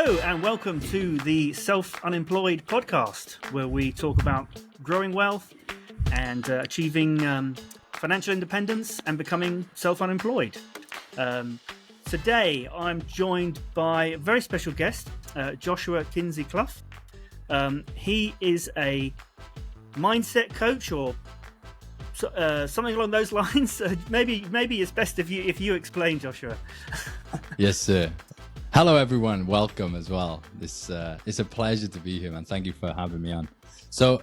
Hello and welcome to the Self-Unemployed podcast, where we talk about growing wealth and achieving financial independence and becoming self-unemployed. Today I'm joined by a very special guest, Joshua Kinsey-Clough. He is a mindset coach or something along those lines. Maybe it's best if you explain, Joshua. Yes, sir. Hello, everyone. Welcome as well. It's a pleasure to be here, man. Thank you for having me on. So,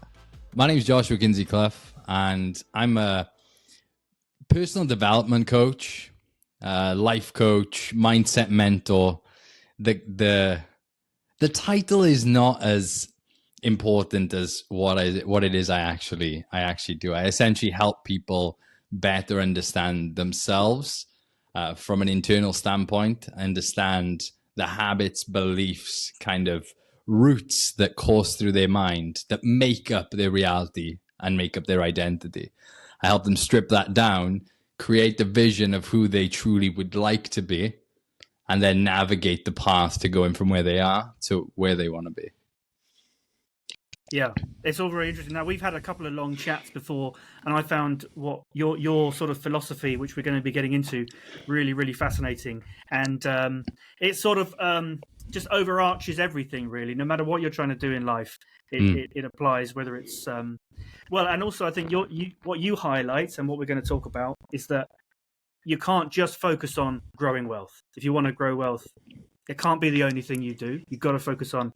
my name is Joshua Kinsey-Clough, and I'm a personal development coach, life coach, mindset mentor. The title is not as important as what it is I actually do. I essentially help people better understand themselves from an internal standpoint, understand the habits, beliefs, kind of roots that course through their mind that make up their reality and make up their identity. I help them strip that down, create the vision of who they truly would like to be, and then navigate the path to going from where they are to where they want to be. Yeah, it's all very interesting. Now, we've had a couple of long chats before, and I found what your sort of philosophy, which we're going to be getting into, really, really fascinating. And it sort of just overarches everything, really. No matter what you're trying to do in life, it applies, whether it's... well, and also I think what you highlight and what we're going to talk about is that you can't just focus on growing wealth. If you want to grow wealth, it can't be the only thing you do. You've got to focus on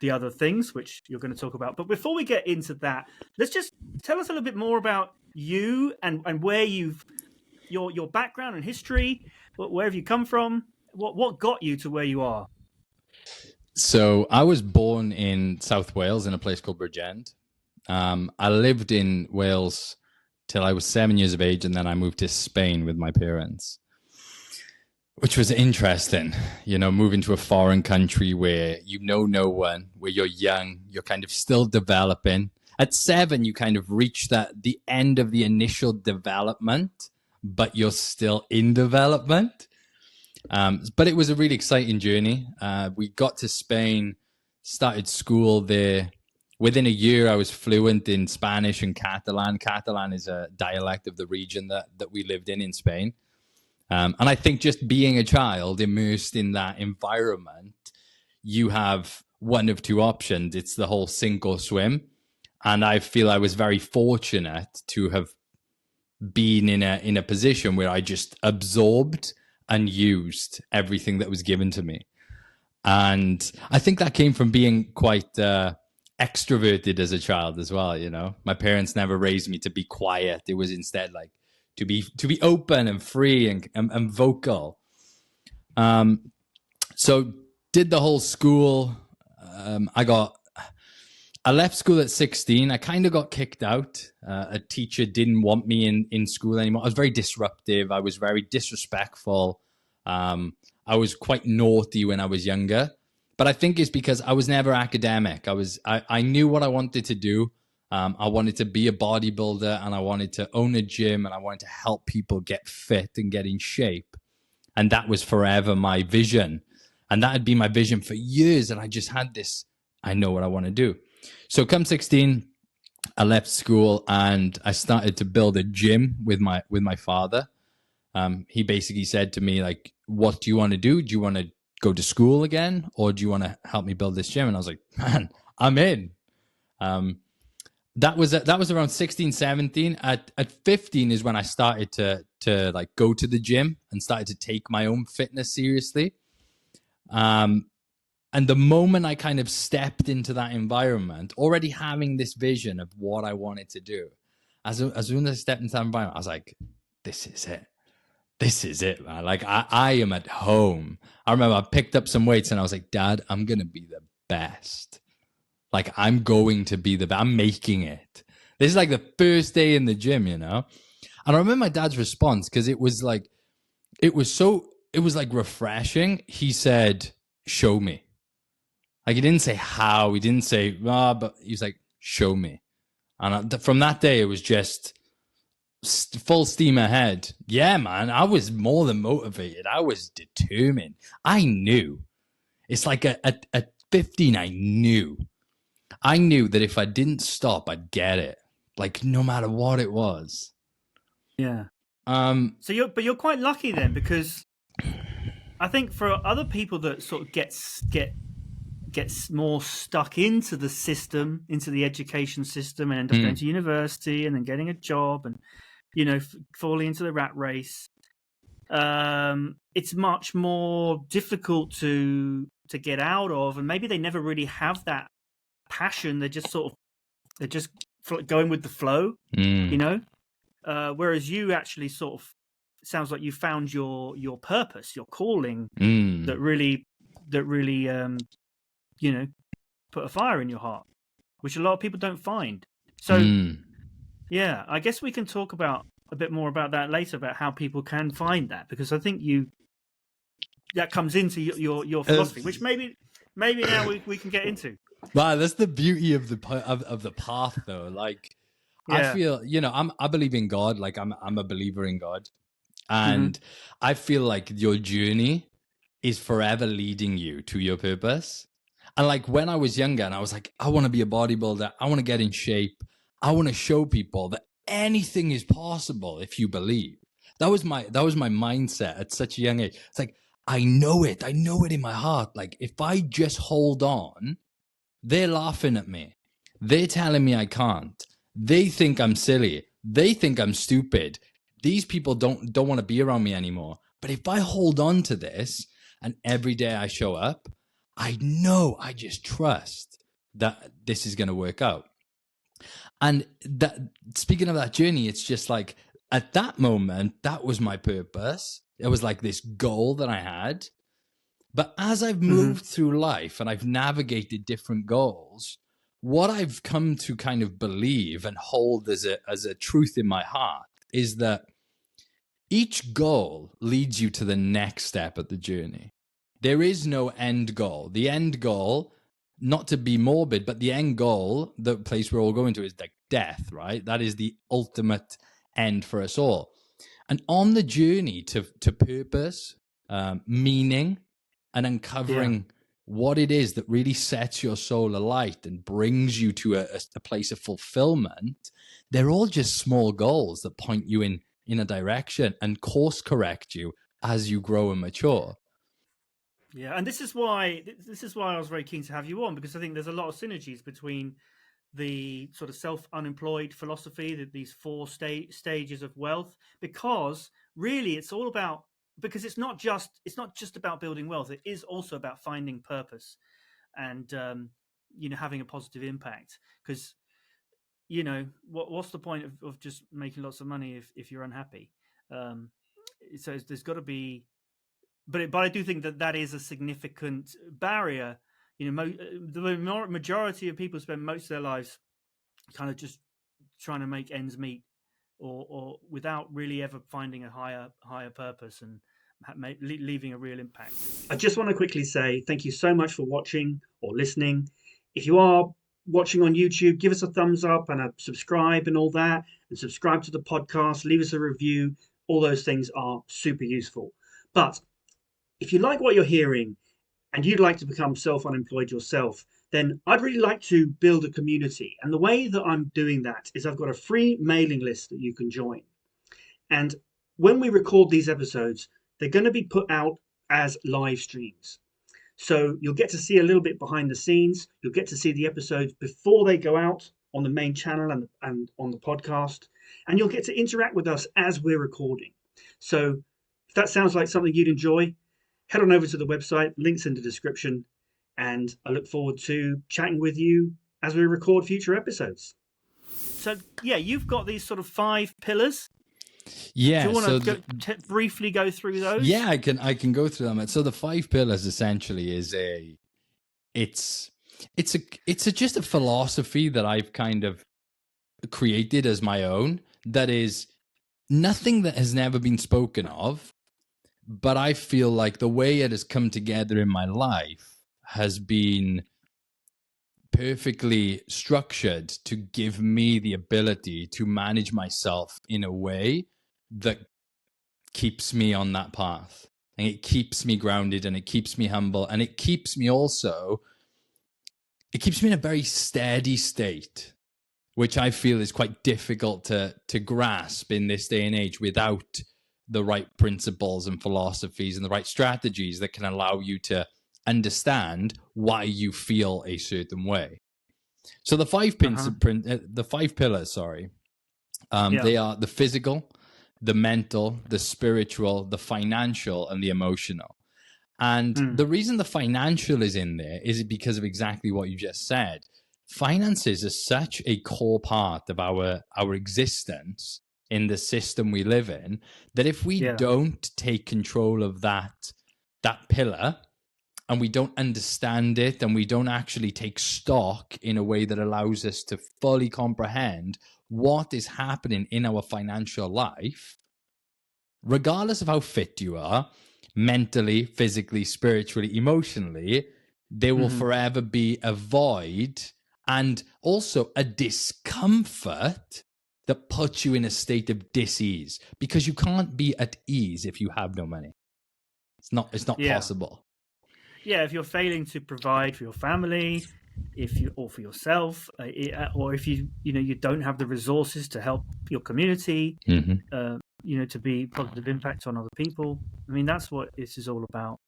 the other things, which you're going to talk about. But before we get into that, let's just tell us a little bit more about you and where your background and history. Where have you come from? What got you to where you are? So I was born in South Wales in a place called Bridgend. I lived in Wales till I was 7 years of age, and then I moved to Spain with my parents, which was interesting, moving to a foreign country where you know no one, where you're young, you're kind of still developing. At 7, you kind of reach the end of the initial development, but you're still in development. But it was a really exciting journey. We got to Spain, started school there. Within a year, I was fluent in Spanish and Catalan. Catalan is a dialect of the region that we lived in Spain. And I think just being a child immersed in that environment, you have one of two options. It's the whole sink or swim. And I feel I was very fortunate to have been in a position where I just absorbed and used everything that was given to me. And I think that came from being quite extroverted as a child as well. My parents never raised me to be quiet. It was instead like, to be open and free and vocal. So did the whole school. I left school at 16. I kind of got kicked out. A teacher didn't want me in school anymore. I was very disruptive. I was very disrespectful. I was quite naughty when I was younger. But I think it's because I was never academic. I knew what I wanted to do. I wanted to be a bodybuilder, and I wanted to own a gym, and I wanted to help people get fit and get in shape. And that was forever my vision. And that had been my vision for years. And I just had this, I know what I want to do. So come 16, I left school and I started to build a gym with my father. He basically said to me, like, what do you want to do? Do you want to go to school again? Or do you want to help me build this gym? And I was like, man, I'm in. That was around 16, 17. At 15 is when I started to like go to the gym and started to take my own fitness seriously. And the moment I kind of stepped into that environment, already having this vision of what I wanted to do, as soon as I stepped into that environment, I was like, this is it. This is it, man. Like I am at home. I remember I picked up some weights and I was like, Dad, I'm going to be the best. Like, I'm going to be I'm making it. This is like the first day in the gym, And I remember my dad's response, because it was like refreshing. He said, show me. Like, he didn't say how, he didn't say, but he was like, show me. And from that day, it was just full steam ahead. Yeah, man, I was more than motivated. I was determined. I knew It's like at 15, I knew that if I didn't stop, I'd get it. Like no matter what it was. Yeah. So you're quite lucky then, because I think for other people that sort of gets more stuck into the system, into the education system, and end up going to university and then getting a job and, you know, falling into the rat race, it's much more difficult to get out of, and maybe they never really have that passion. They're just going with the flow, you know. Whereas you actually sort of sounds like you found your purpose, your calling, that really you know, put a fire in your heart, which a lot of people don't find. So yeah, I guess we can talk about a bit more about that later, about how people can find that, because I think that comes into your philosophy, which maybe now we can get into. Wow, that's the beauty of the path, though. Like, I feel, you know, I believe in God. Like, I'm a believer in God, and I feel like your journey is forever leading you to your purpose. And like when I was younger, and I was like, I want to be a bodybuilder. I want to get in shape. I want to show people that anything is possible if you believe. That was my mindset at such a young age. It's like, I know it in my heart. Like, if I just hold on, they're laughing at me. They're telling me I can't. They think I'm silly. They think I'm stupid. These people don't want to be around me anymore. But if I hold on to this, and every day I show up, I know, I just trust that this is going to work out. And that, speaking of that journey, it's just like at that moment, that was my purpose. It was like this goal that I had. But as I've moved through life and I've navigated different goals, what I've come to kind of believe and hold as a truth in my heart is that each goal leads you to the next step at the journey. There is no end goal. The end goal, not to be morbid, but the end goal, the place we're all going to, is like death, right? That is the ultimate end for us all. And on the journey to purpose, meaning, and uncovering what it is that really sets your soul alight and brings you to a place of fulfillment, they're all just small goals that point you in a direction and course correct you as you grow and mature. Yeah, and this is why I was very keen to have you on, because I think there's a lot of synergies between the sort of self-unemployed philosophy, that these 4 stages of wealth, because really it's all about, because it's not just about building wealth. It is also about finding purpose and you know, having a positive impact. Because, you know, what's the point of just making lots of money if you're unhappy? So there's got to be, but I do think that is a significant barrier. You know, the majority of people spend most of their lives kind of just trying to make ends meet, or without really ever finding a higher purpose and leaving a real impact. I just want to quickly say thank you so much for watching or listening. If you are watching on YouTube, give us a thumbs up and a subscribe and all that, and subscribe to the podcast, leave us a review. All those things are super useful. But if you like what you're hearing and you'd like to become self-unemployed yourself, then I'd really like to build a community. And the way that I'm doing that is I've got a free mailing list that you can join. And when we record these episodes, they're going to be put out as live streams. So you'll get to see a little bit behind the scenes. You'll get to see the episodes before they go out on the main channel and on the podcast. And you'll get to interact with us as we're recording. So if that sounds like something you'd enjoy, head on over to the website, links in the description, and I look forward to chatting with you as we record future episodes. So, yeah, you've got these sort of 5 pillars. Yeah. Do you want to briefly go through those? Yeah, I can go through them. So the 5 pillars essentially is it's just a philosophy that I've kind of created as my own, that is nothing that has never been spoken of. But I feel like the way it has come together in my life has been perfectly structured to give me the ability to manage myself in a way that keeps me on that path. and it keeps me grounded, and it keeps me humble, and it keeps me in a very steady state, which I feel is quite difficult to grasp in this day and age without the right principles and philosophies and the right strategies that can allow you to understand why you feel a certain way. So the five pillars, they are the physical, the mental, the spiritual, the financial, and the emotional. And the reason the financial is in there is because of exactly what you just said. Finances are such a core part of our existence in the system we live in, that if we don't take control of that pillar, and we don't understand it, and we don't actually take stock in a way that allows us to fully comprehend what is happening in our financial life, regardless of how fit you are, mentally, physically, spiritually, emotionally, there will forever be a void and also a discomfort that puts you in a state of dis-ease, because you can't be at ease if you have no money. It's not possible. Yeah, if you're failing to provide for your family, or for yourself, or if you don't have the resources to help your community, to be positive impact on other people. I mean, that's what this is all about,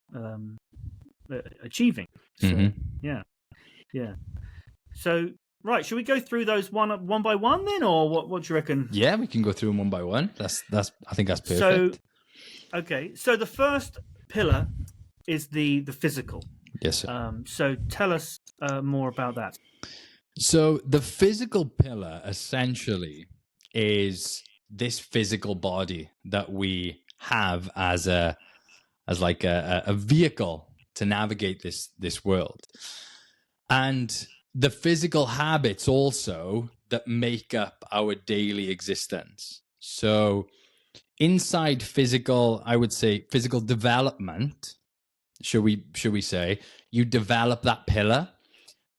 achieving. So, yeah. So, right, should we go through those one by one then, or what do you reckon? Yeah, we can go through them one by one. I think that's perfect. So, okay. So the first pillar is the physical. Yes, sir. So tell us more about that. So the physical pillar essentially is this physical body that we have as a vehicle to navigate this world. And the physical habits also that make up our daily existence. So inside physical, I would say physical development, should we say, you develop that pillar.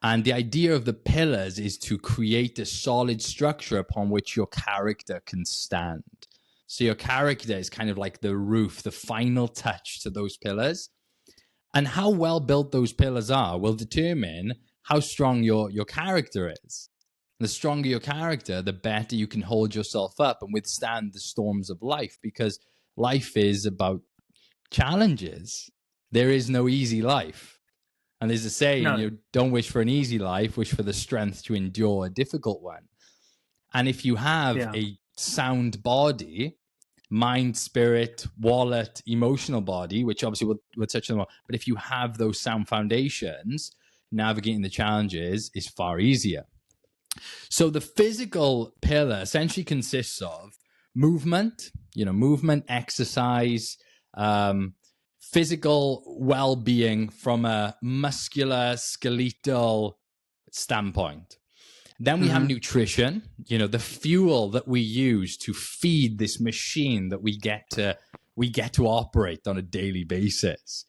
And the idea of the pillars is to create a solid structure upon which your character can stand. So your character is kind of like the roof, the final touch to those pillars. And how well built those pillars are will determine how strong your character is. The stronger your character, the better you can hold yourself up and withstand the storms of life, because life is about challenges. There is no easy life. And there's a saying, you don't wish for an easy life, wish for the strength to endure a difficult one. And if you have a sound body, mind, spirit, wallet, emotional body, which obviously we'll touch on more, but if you have those sound foundations, navigating the challenges is far easier. So the physical pillar essentially consists of movement, exercise, physical well-being from a muscular, skeletal standpoint. Then we have nutrition, the fuel that we use to feed this machine that we get to operate on a daily basis.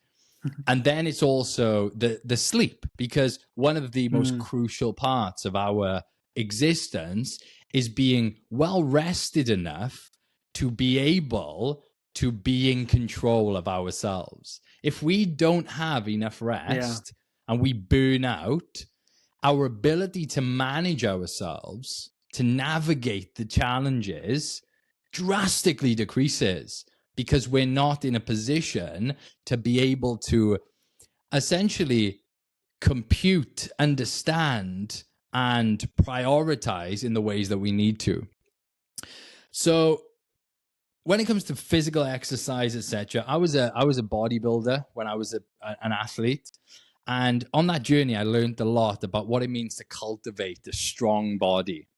And then it's also the sleep, because one of the most crucial parts of our existence is being well rested enough to be able to be in control of ourselves. If we don't have enough rest and we burn out, our ability to manage ourselves, to navigate the challenges, drastically decreases, because we're not in a position to be able to essentially compute, understand, and prioritize in the ways that we need to. So when it comes to physical exercise, etc., I was a bodybuilder when I was an athlete. And on that journey, I learned a lot about what it means to cultivate a strong body.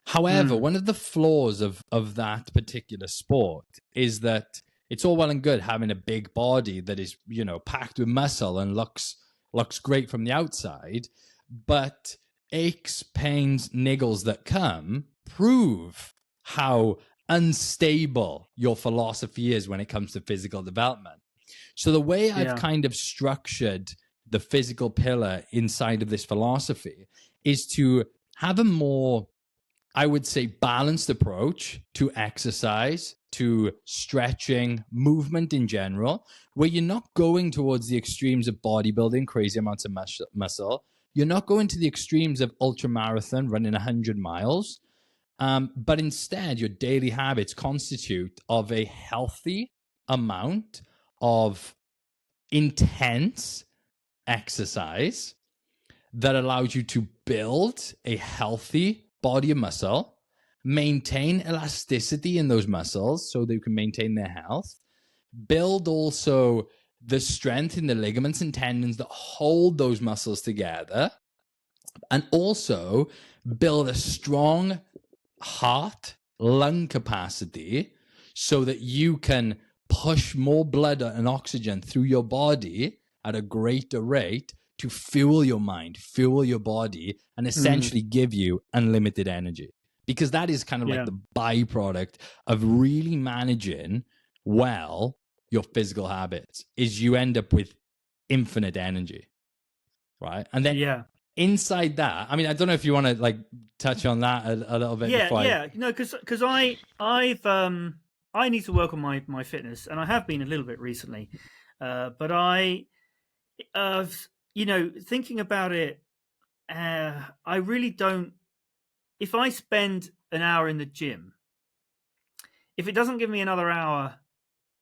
However, one of the flaws of that particular sport is that it's all well and good having a big body that is, packed with muscle and looks great from the outside, but aches, pains, niggles that come prove how unstable your philosophy is when it comes to physical development. So the way I've kind of structured the physical pillar inside of this philosophy is to have a more I would say, balanced approach to exercise, to stretching, movement in general, where you're not going towards the extremes of bodybuilding, crazy amounts of muscle. You're not going to the extremes of ultra marathon, running 100 miles. But instead, your daily habits constitute of a healthy amount of intense exercise that allows you to build a healthy body of muscle, maintain elasticity in those muscles so they can maintain their health, build also the strength in the ligaments and tendons that hold those muscles together, and also build a strong heart, lung capacity so that you can push more blood and oxygen through your body at a greater rate to fuel your mind, fuel your body, and essentially give you unlimited energy. Because that is kind of like the byproduct of really managing well your physical habits, is you end up with infinite energy, right? And then inside that, I mean, I don't know if you want to like touch on that a little bit. No, because I need to work on my fitness, and I have been a little bit recently, but I thinking about it, I really don't. If I spend an hour in the gym, if it doesn't give me another hour,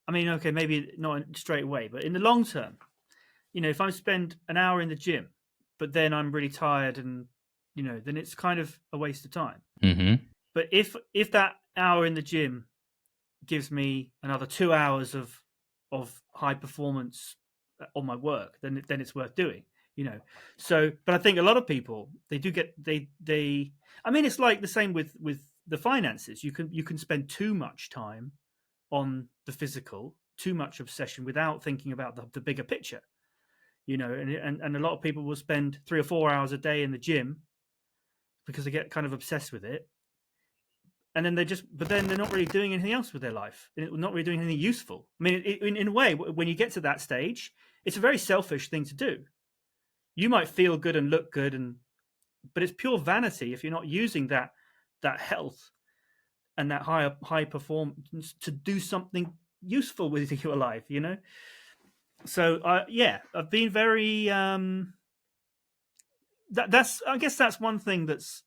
I mean, okay, maybe not straight away, but in the long term, if I spend an hour in the gym, but then I'm really tired and, then it's kind of a waste of time. Mm-hmm. But if that hour in the gym gives me another 2 hours of high performance on my work, then it's worth doing, So, but I think a lot of people, they do get, I mean, it's like the same with the finances. You can spend too much time on the physical, too much obsession without thinking about the bigger picture. And a lot of people will spend 3 or 4 hours a day in the gym because they get kind of obsessed with it. And then but then they're not really doing anything else with their life. Not really doing anything useful. I mean, in a way, when you get to that stage, it's a very selfish thing to do. You might feel good and look good, but it's pure vanity if you're not using that health and that high performance to do something useful with your life, So I've been very that's I guess that's one thing that's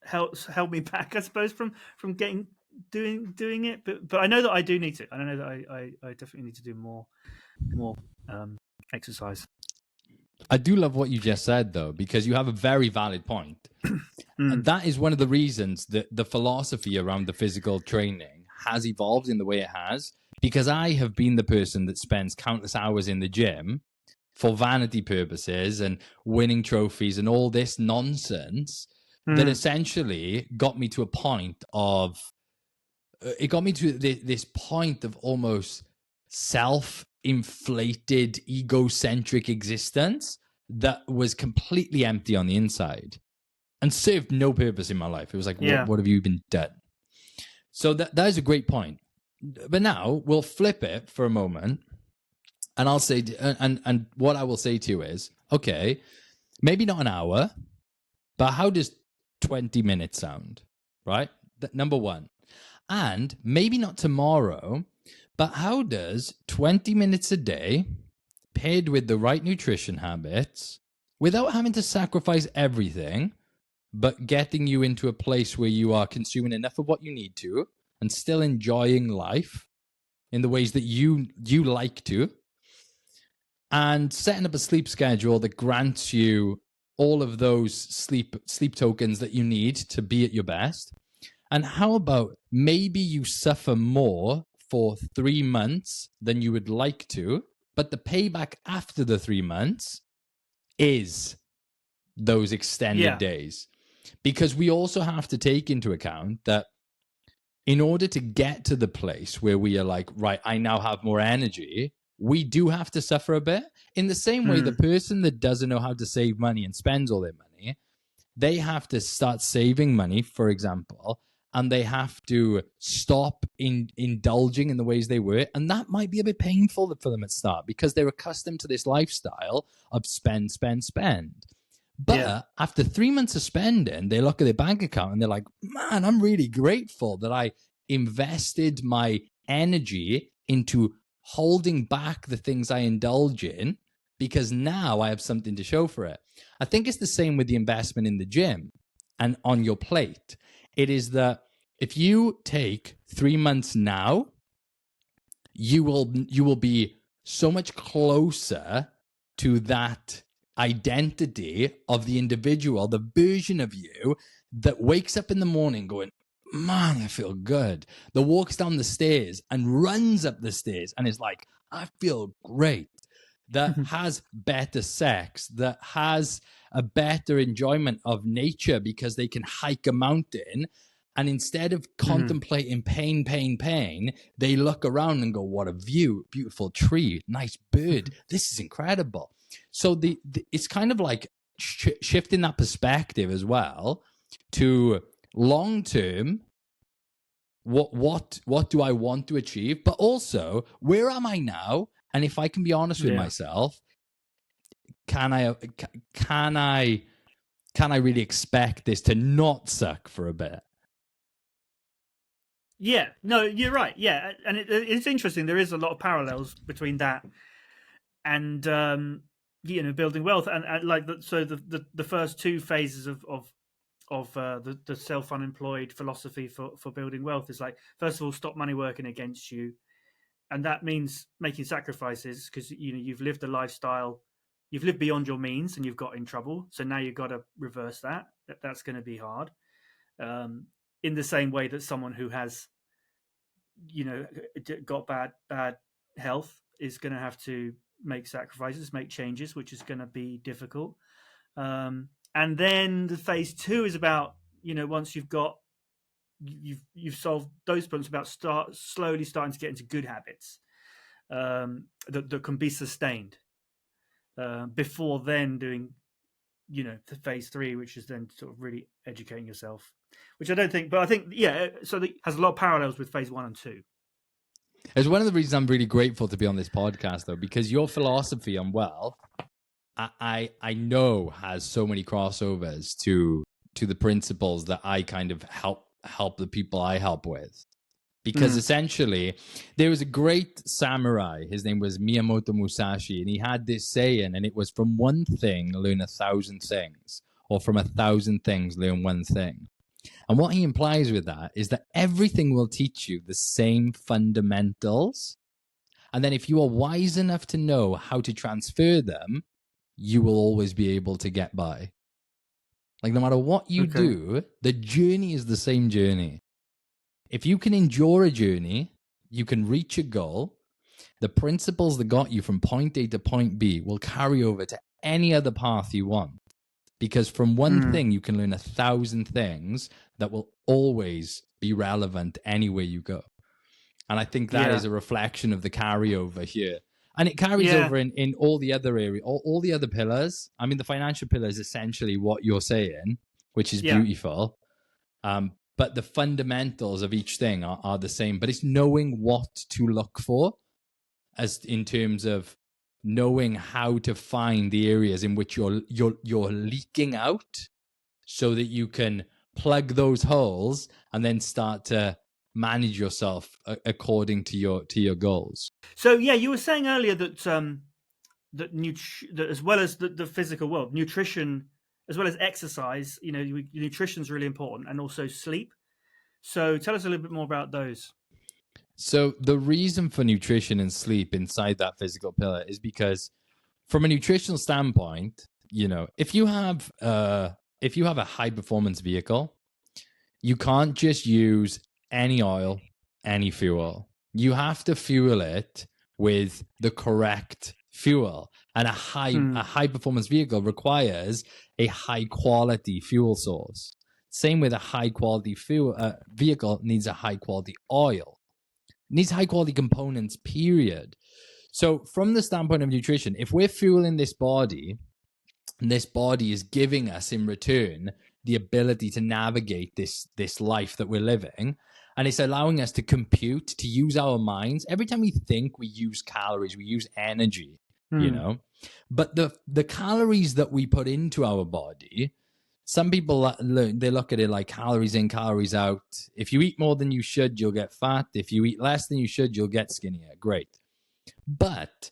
held me back, I suppose, from doing it. But I know that I do need to. I know that I definitely need to do more exercise. I do love what you just said, though, because you have a very valid point. And that is one of the reasons that the philosophy around the physical training has evolved in the way it has, because I have been the person that spends countless hours in the gym for vanity purposes and winning trophies and all this nonsense that essentially got me to a point of, it got me to this point of almost self-inflated, egocentric existence that was completely empty on the inside and served no purpose in my life. It was like, what have you been done? So that is a great point. But now we'll flip it for a moment, and I'll say, and what I will say to you is, okay, maybe not an hour, but how does 20 minutes sound, right? Number one. And maybe not tomorrow, but how does 20 minutes a day paired with the right nutrition habits without having to sacrifice everything, but getting you into a place where you are consuming enough of what you need to and still enjoying life in the ways that you like to, and setting up a sleep schedule that grants you all of those sleep tokens that you need to be at your best? And how about maybe you suffer more for 3 months than you would like to, but the payback after the 3 months is those extended days? Because we also have to take into account that in order to get to the place where we are like, right, I now have more energy, we do have to suffer a bit. In the same way, the person that doesn't know how to save money and spends all their money, they have to start saving money, for example, and they have to stop indulging in the ways they were. And that might be a bit painful for them at start because they're accustomed to this lifestyle of spend, spend, spend. But after 3 months of spending, they look at their bank account and they're like, man, I'm really grateful that I invested my energy into holding back the things I indulge in, because now I have something to show for it. I think it's the same with the investment in the gym and on your plate. It is that if you take 3 months now, you will be so much closer to that identity of the individual, the version of you that wakes up in the morning going, man, I feel good. That walks down the stairs and runs up the stairs and is like, I feel great. That has better sex, that has a better enjoyment of nature because they can hike a mountain. And instead of contemplating pain, they look around and go, what a view, beautiful tree, nice bird. This is incredible. So it's kind of like shifting that perspective as well to long term. What do I want to achieve? But also, where am I now? And if I can be honest with myself, can I really expect this to not suck for a bit? Yeah, no, you're right. Yeah, and it's interesting. There is a lot of parallels between that and building wealth, and like the first two phases of the self-unemployed philosophy for building wealth is like, first of all, stop money working against you, and that means making sacrifices because you've lived a lifestyle, you've lived beyond your means, and you've got in trouble. So now you've got to reverse that. That's going to be hard. In the same way that someone who has, got bad health is going to have to make sacrifices, make changes, which is going to be difficult. And then the phase two is about, once you've solved those problems, about slowly starting to get into good habits that can be sustained. Before then doing, phase three, which is then sort of really educating yourself, which I don't think, but I think, so it has a lot of parallels with phase 1 and 2. It's one of the reasons I'm really grateful to be on this podcast, though, because your philosophy on wealth, I know has so many crossovers to the principles that I kind of help the people I help with. Because essentially, there was a great samurai. His name was Miyamoto Musashi, and he had this saying, and it was, from one thing, learn 1,000 things, or from 1,000 things, learn one thing. And what he implies with that is that everything will teach you the same fundamentals. And then if you are wise enough to know how to transfer them, you will always be able to get by. Like, no matter what you do, the journey is the same journey. If you can endure a journey, you can reach a goal. The principles that got you from point A to point B will carry over to any other path you want. Because from one thing, you can learn 1,000 things that will always be relevant anywhere you go. And I think that is a reflection of the carryover here. And it carries over in all the other areas, all the other pillars. I mean, the financial pillar is essentially what you're saying, which is beautiful. But the fundamentals of each thing are the same. But it's knowing what to look for, as in terms of knowing how to find the areas in which you're leaking out, so that you can plug those holes and then start to manage yourself according to your goals. So you were saying earlier that that as well as the physical world, nutrition as well as exercise, nutrition is really important, and also sleep. So tell us a little bit more about those. So the reason for nutrition and sleep inside that physical pillar is because, from a nutritional standpoint, if you have a high performance vehicle, you can't just use any oil, any fuel. You have to fuel it with the correct fuel. And a high performance vehicle requires a high quality fuel source. Same with a high quality vehicle needs a high quality oil. It needs high quality components, period. So from the standpoint of nutrition, if we're fueling this body, and this body is giving us in return the ability to navigate this life that we're living, and it's allowing us to compute, to use our minds. Every time we think, we use calories, we use energy, But the calories that we put into our body, some people, they look at it like calories in, calories out. If you eat more than you should, you'll get fat. If you eat less than you should, you'll get skinnier. Great. But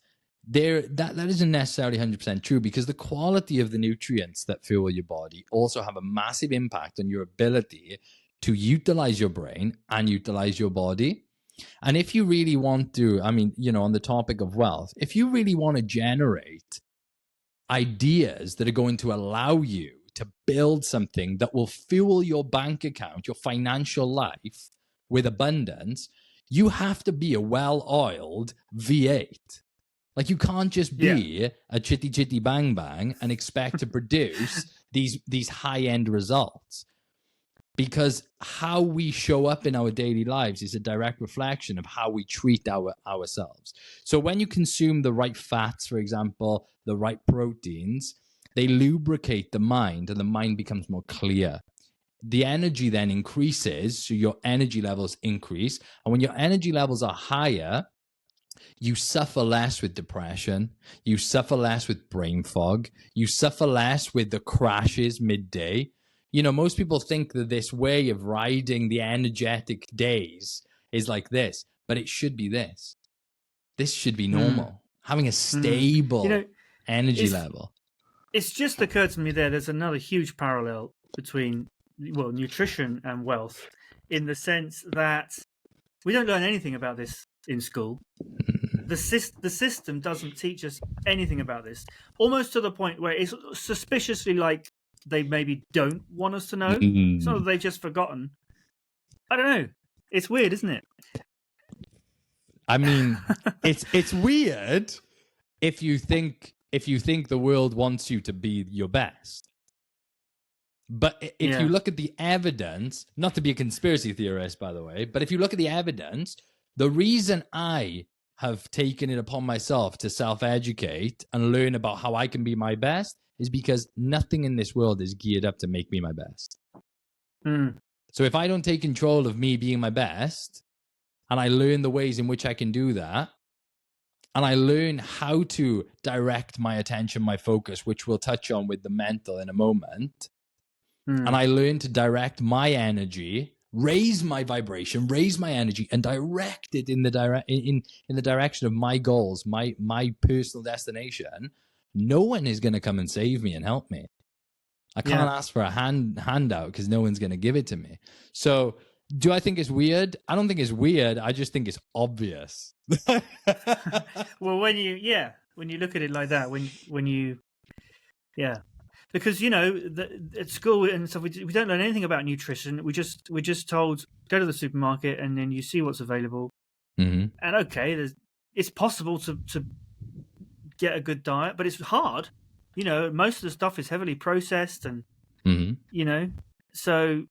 that isn't necessarily 100% true, because the quality of the nutrients that fuel your body also have a massive impact on your ability to utilize your brain and utilize your body. And if you really want to, I mean, you know, on the topic of wealth, if you really want to generate ideas that are going to allow you to build something that will fuel your bank account, your financial life with abundance, you have to be a well-oiled V8. Like, you can't just be a chitty chitty bang bang and expect to produce these high-end results. Because how we show up in our daily lives is a direct reflection of how we treat ourselves. So when you consume the right fats, for example, the right proteins, they lubricate the mind, and the mind becomes more clear. The energy then increases, so your energy levels increase. And when your energy levels are higher, you suffer less with depression, you suffer less with brain fog, you suffer less with the crashes midday. You know, most people think that this way of riding the energetic days is like this, but it should be this. This should be normal. Having a stable energy level. It's just occurred to me there's another huge parallel between, well, nutrition and wealth, in the sense that we don't learn anything about this in school. The system doesn't teach us anything about this, almost to the point where it's suspiciously like they maybe don't want us to know. It's not that they've just forgotten. I don't know. It's weird, isn't it? I mean, it's weird if you think the world wants you to be your best. But if you look at the evidence, not to be a conspiracy theorist, by the way, but if you look at the evidence, the reason I have taken it upon myself to self-educate and learn about how I can be my best is because nothing in this world is geared up to make me my best. So if I don't take control of me being my best, and I learn the ways in which I can do that, and I learn how to direct my attention, my focus, which we'll touch on with the mental in a moment, and I learn to direct my energy, raise my vibration, raise my energy, and direct it in the direction of my goals, my personal destination, no one is going to come and save me and help me. I can't ask for a handout because no one's going to give it to me. So do I think it's weird? I don't think it's weird. I just think it's obvious. Well, when you look at it like that, when you because, you know, at school and stuff, we don't learn anything about nutrition. We're just told, go to the supermarket and then you see what's available. And okay, it's possible to get a good diet, but it's hard. You know, most of the stuff is heavily processed, and you know, so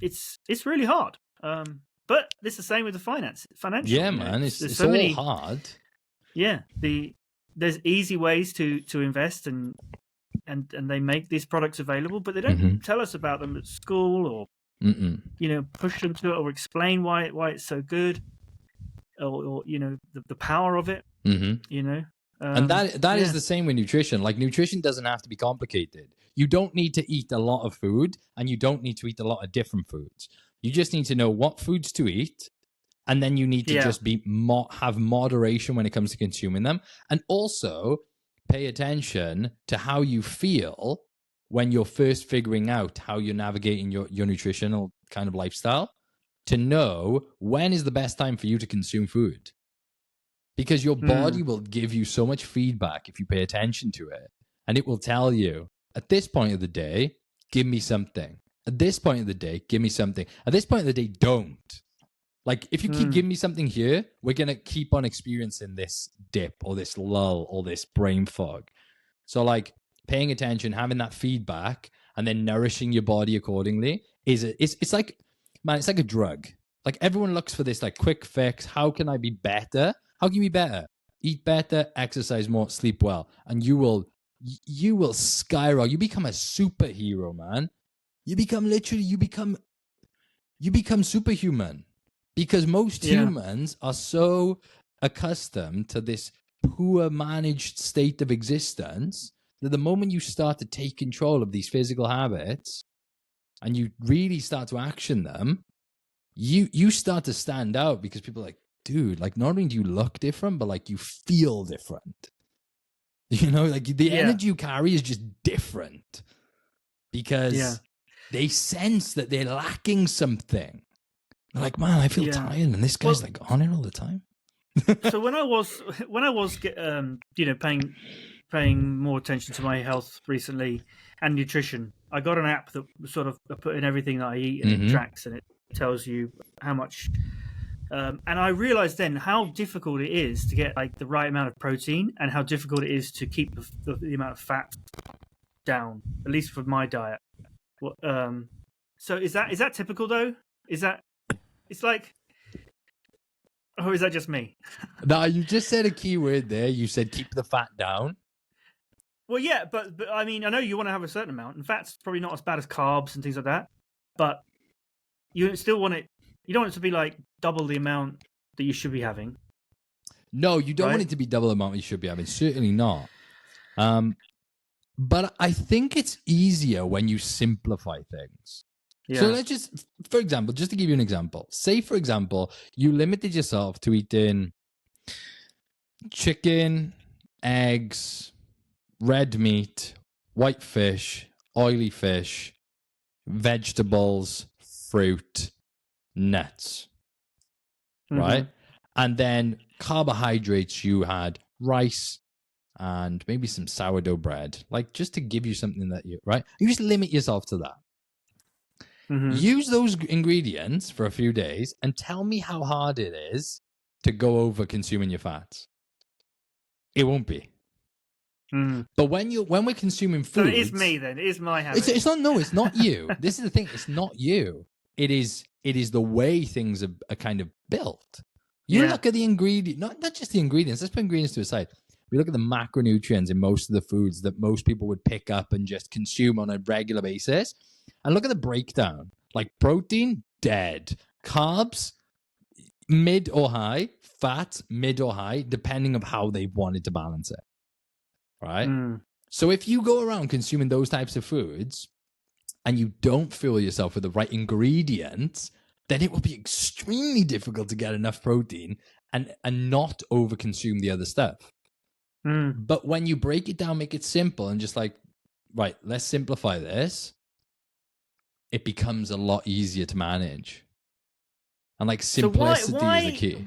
it's really hard. But it's the same with the financial. Yeah, man, it's so all hard. Yeah, there's easy ways to invest, and they make these products available, but they don't tell us about them at school, or you know, push them to it, or explain why it's so good, or you know, the power of it. You know. And that is the same with nutrition. Like, nutrition doesn't have to be complicated. You don't need to eat a lot of food, and you don't need to eat a lot of different foods. You just need to know what foods to eat, and then you need to just have moderation when it comes to consuming them, and also pay attention to how you feel when you're first figuring out how you're navigating your nutritional kind of lifestyle, to know when is the best time for you to consume food. Because your body will give you so much feedback if you pay attention to it. And it will tell you, at this point of the day, give me something. At this point of the day, give me something. At this point of the day, don't. Like, if you keep giving me something here, we're going to keep on experiencing this dip or this lull or this brain fog. So, like, paying attention, having that feedback, and then nourishing your body accordingly it's like, man, it's like a drug. Like, everyone looks for this, like, quick fix. How can I be better? How can you be better? Eat better, exercise more, sleep well, and you will skyrocket. You become a superhero, man. You become superhuman, because most humans are so accustomed to this poor managed state of existence that the moment you start to take control of these physical habits and you really start to action them, you start to stand out because people are like, dude, like not only do you look different, but like you feel different. You know, like the energy you carry is just different because they sense that they're lacking something. They're like, man, I feel tired, and this guy's like on it all the time. So when I was paying more attention to my health recently and nutrition, I got an app that sort of I put in everything that I eat and it tracks, and it tells you how much. And I realized then how difficult it is to get like the right amount of protein, and how difficult it is to keep the amount of fat down, at least for my diet. So is that typical though? It's like, or is that just me? No, you just said a key word there. You said keep the fat down. Well, yeah, but I mean, I know you want to have a certain amount, and fat's probably not as bad as carbs and things like that, but you still want it. You don't want it to be like double the amount that you should be having. No, you don't want it to be double the amount you should be having. Certainly not. But I think it's easier when you simplify things. Yeah. So let's just, for example, just to give you an example, say, for example, you limited yourself to eating chicken, eggs, red meat, white fish, oily fish, vegetables, fruit, nuts, right? And then carbohydrates, you had rice and maybe some sourdough bread, like just to give you something that you, right? You just limit yourself to that. Use those ingredients for a few days and tell me how hard it is to go over consuming your fats. It won't be. But when we're consuming food, so it is me then. It is my habit. It's not you. This is the thing. It's not you. It is the way things are kind of built. You look at the ingredient, not just the ingredients. Let's put ingredients to the side. We look at the macronutrients in most of the foods that most people would pick up and just consume on a regular basis. And look at the breakdown. Like protein, dead. Carbs, mid or high. Fat, mid or high, depending on how they wanted to balance it. Right? So if you go around consuming those types of foods and you don't fuel yourself with the right ingredients, then it will be extremely difficult to get enough protein and not overconsume the other stuff. But when you break it down, make it simple and just like, right, let's simplify this, it becomes a lot easier to manage. And like simplicity is the key.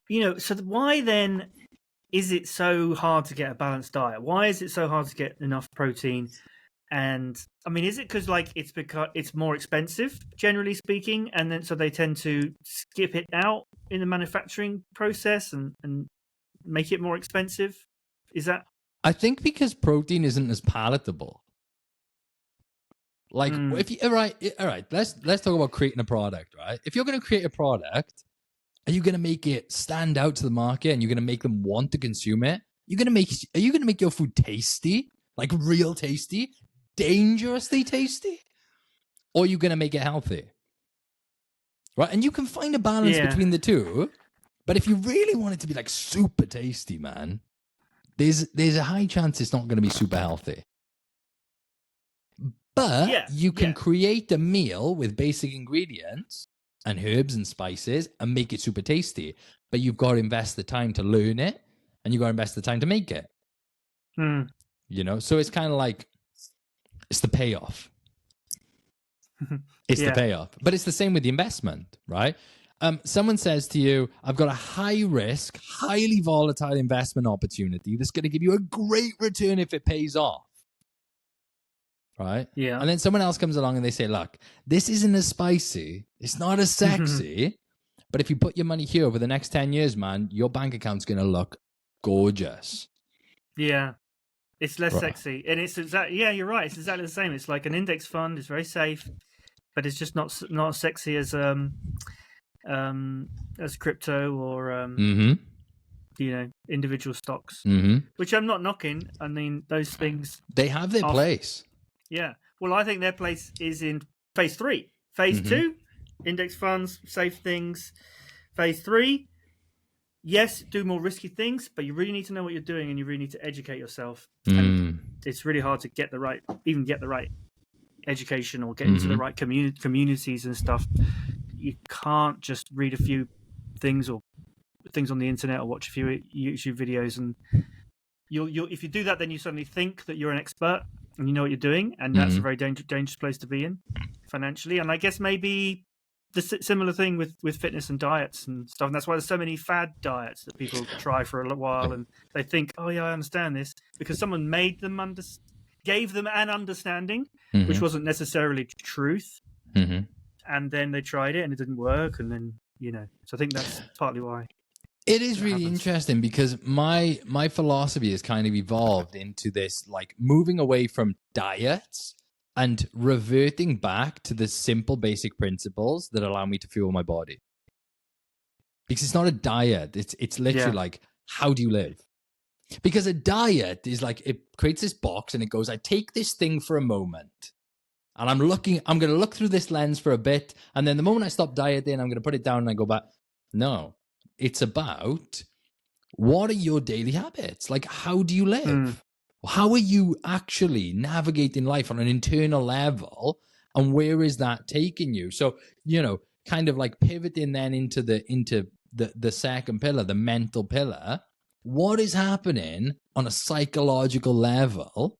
You know, so why then is it so hard to get a balanced diet? Why is it so hard to get enough protein? And I mean, is it because like it's more expensive, generally speaking, and then so they tend to skip it out in the manufacturing process and make it more expensive? Is that? I think because protein isn't as palatable. Like if you all right, let's talk about creating a product, right? If you're going to create a product, are you going to make it stand out to the market and you're going to make them want to consume it? Are you going to make your food tasty, like real tasty, dangerously tasty? Or are you going to make it healthy? Right? And you can find a balance between the two. But if you really want it to be like super tasty, man, there's a high chance it's not going to be super healthy. But you can create a meal with basic ingredients and herbs and spices and make it super tasty. But you've got to invest the time to learn it and you've got to invest the time to make it. You know, so it's kind of like, it's the payoff. It's the payoff. But it's the same with the investment, right? Someone says to you, I've got a high risk, highly volatile investment opportunity that's going to give you a great return if it pays off. Right? Yeah. And then someone else comes along and they say, look, this isn't as spicy. It's not as sexy. But if you put your money here over the next 10 years, man, your bank account's going to look gorgeous. Yeah. It's less sexy. And it's exactly, you're right. It's exactly the same. It's like an index fund. It's very safe, but it's just not sexy as crypto or, you know, individual stocks, which I'm not knocking. I mean, those things. They have their place. Yeah. Well, I think their place is in phase 3. Phase 2, index funds, safe things. Phase 3, yes, do more risky things, but you really need to know what you're doing, and you really need to educate yourself. And it's really hard to get the right education or get into the right communities and stuff. You can't just read a few things or things on the internet or watch a few YouTube videos, and you'll if you do that, then you suddenly think that you're an expert and you know what you're doing, and that's a very dangerous place to be in financially. And I guess maybe the similar thing with fitness and diets and stuff, and that's why there's so many fad diets that people try for a little while, and they think, oh yeah, I understand this, because someone made them gave them an understanding, which wasn't necessarily truth, and then they tried it and it didn't work, and then so I think that's partly why. It is really interesting, because my philosophy has kind of evolved into this, like, moving away from diets and reverting back to the simple basic principles that allow me to fuel my body. Because it's not a diet. It's literally like, how do you live? Because a diet is like, it creates this box and it goes, I take this thing for a moment and I'm going to look through this lens for a bit. And then the moment I stop dieting, I'm going to put it down and I go back. No, it's about, what are your daily habits? Like, how do you live? How are you actually navigating life on an internal level, and where is that taking you? So, kind of like pivoting then into the second pillar, the mental pillar. What is happening on a psychological level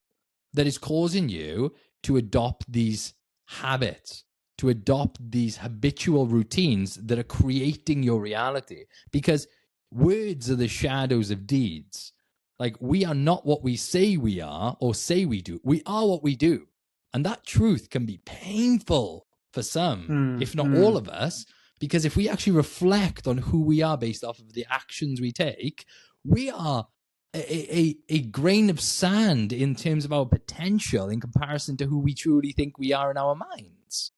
that is causing you to adopt these habits, to adopt these habitual routines that are creating your reality? Because words are the shadows of deeds. Like, we are not what we say we are or say we do. We are what we do. And that truth can be painful for some, if not all of us, because if we actually reflect on who we are based off of the actions we take, we are a grain of sand in terms of our potential in comparison to who we truly think we are in our minds.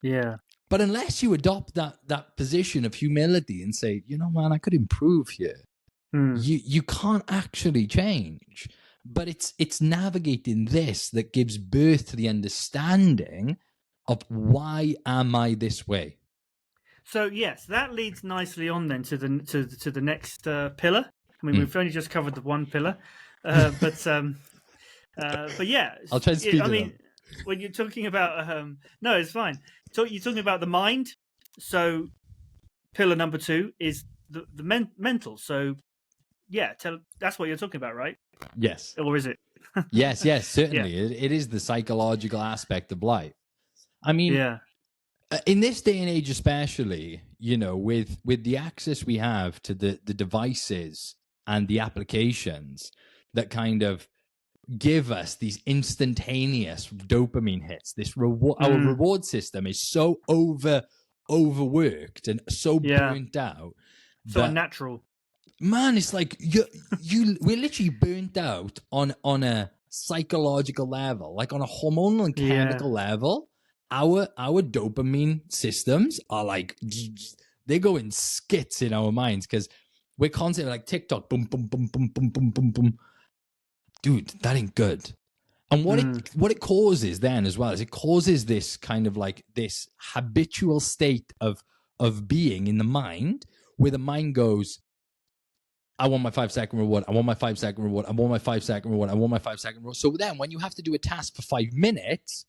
Yeah. But unless you adopt that position of humility and say, man, I could improve here. You can't actually change. But it's navigating this that gives birth to the understanding of, why am I this way? So yes, that leads nicely on then to the next pillar. I mean, we've only just covered the one pillar, but yeah, I'll try and speed it up. When you're talking about no, it's fine. So you're talking about the mind. So pillar number 2 is the mental. So yeah, that's what you're talking about, right? Yes. Or is it? yes, certainly. Yeah. It is the psychological aspect of life. I mean, in this day and age, especially, with the access we have to the devices and the applications that kind of give us these instantaneous dopamine hits, our reward system is so overworked and so burnt out. So unnatural. Man, it's like we're literally burnt out on a psychological level, like on a hormonal and chemical level. Our dopamine systems are like, they go in skits in our minds, because we're constantly like TikTok, boom, boom, boom, boom, boom, boom, boom, boom. Dude, that ain't good. And what it causes then as well is, it causes this kind of like this habitual state of being in the mind, where the mind goes, I want my 5-second reward. I want my 5-second reward. I want my 5-second reward. I want my 5-second reward. So then when you have to do a task for 5 minutes,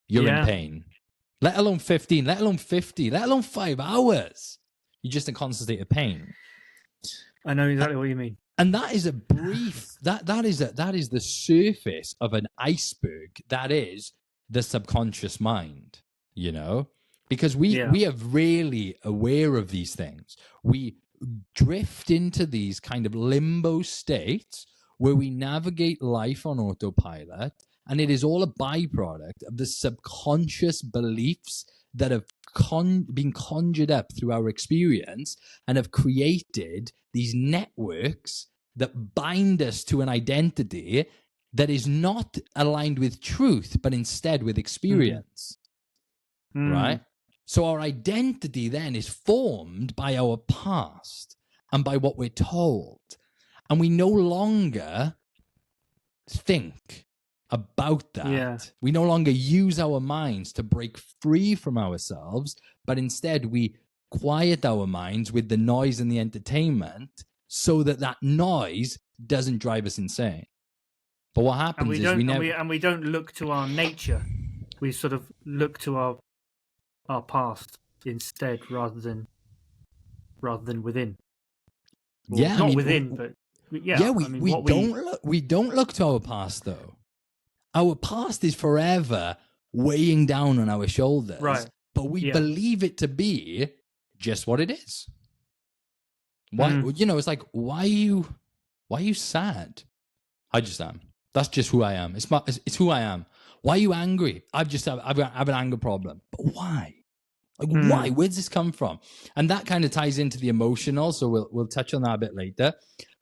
you're in pain. Let alone 15, let alone 50, let alone 5 hours. You're just in constant state of pain. I know exactly what you mean. And that is a brief, that is the surface of an iceberg. That is the subconscious mind, because we are rarely aware of these things. We drift into these kind of limbo states where we navigate life on autopilot, and it is all a byproduct of the subconscious beliefs that have been conjured up through our experience and have created these networks that bind us to an identity that is not aligned with truth, but instead with experience. Right? So our identity then is formed by our past and by what we're told. And we no longer think about that. Yeah. We no longer use our minds to break free from ourselves, but instead we quiet our minds with the noise and the entertainment so that that noise doesn't drive us insane. But what happens is we don't look to our nature. We sort of look to our past instead, rather than within. Well, yeah, not within, but yeah. We don't look to our past though. Our past is forever weighing down on our shoulders, right? But we believe it to be just what it is. Why? You know, it's like, why are you sad? I just am. That's just who I am. It's who I am. Why are you angry? I've an anger problem. But why? Like, why? Where does this come from? And that kind of ties into the emotional. So we'll touch on that a bit later.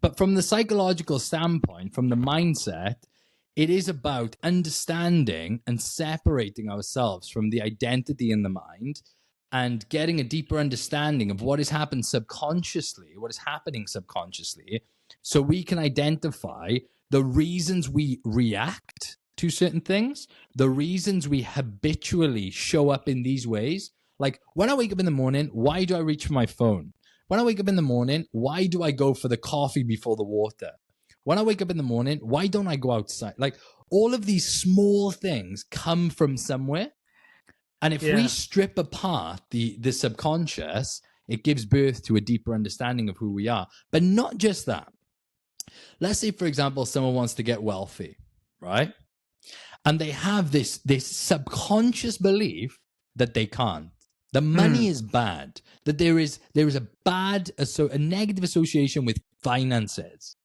But from the psychological standpoint, from the mindset, it is about understanding and separating ourselves from the identity in the mind and getting a deeper understanding of what is happening subconsciously, so we can identify the reasons we react to certain things, the reasons we habitually show up in these ways. Like when I wake up in the morning, why do I reach for my phone? When I wake up in the morning, why do I go for the coffee before the water? When I wake up in the morning, why don't I go outside? Like all of these small things come from somewhere. And if we strip apart the subconscious, it gives birth to a deeper understanding of who we are. But not just that. Let's say, for example, someone wants to get wealthy, right? And they have this subconscious belief that they can't. The money is bad. That there is a negative association with finances.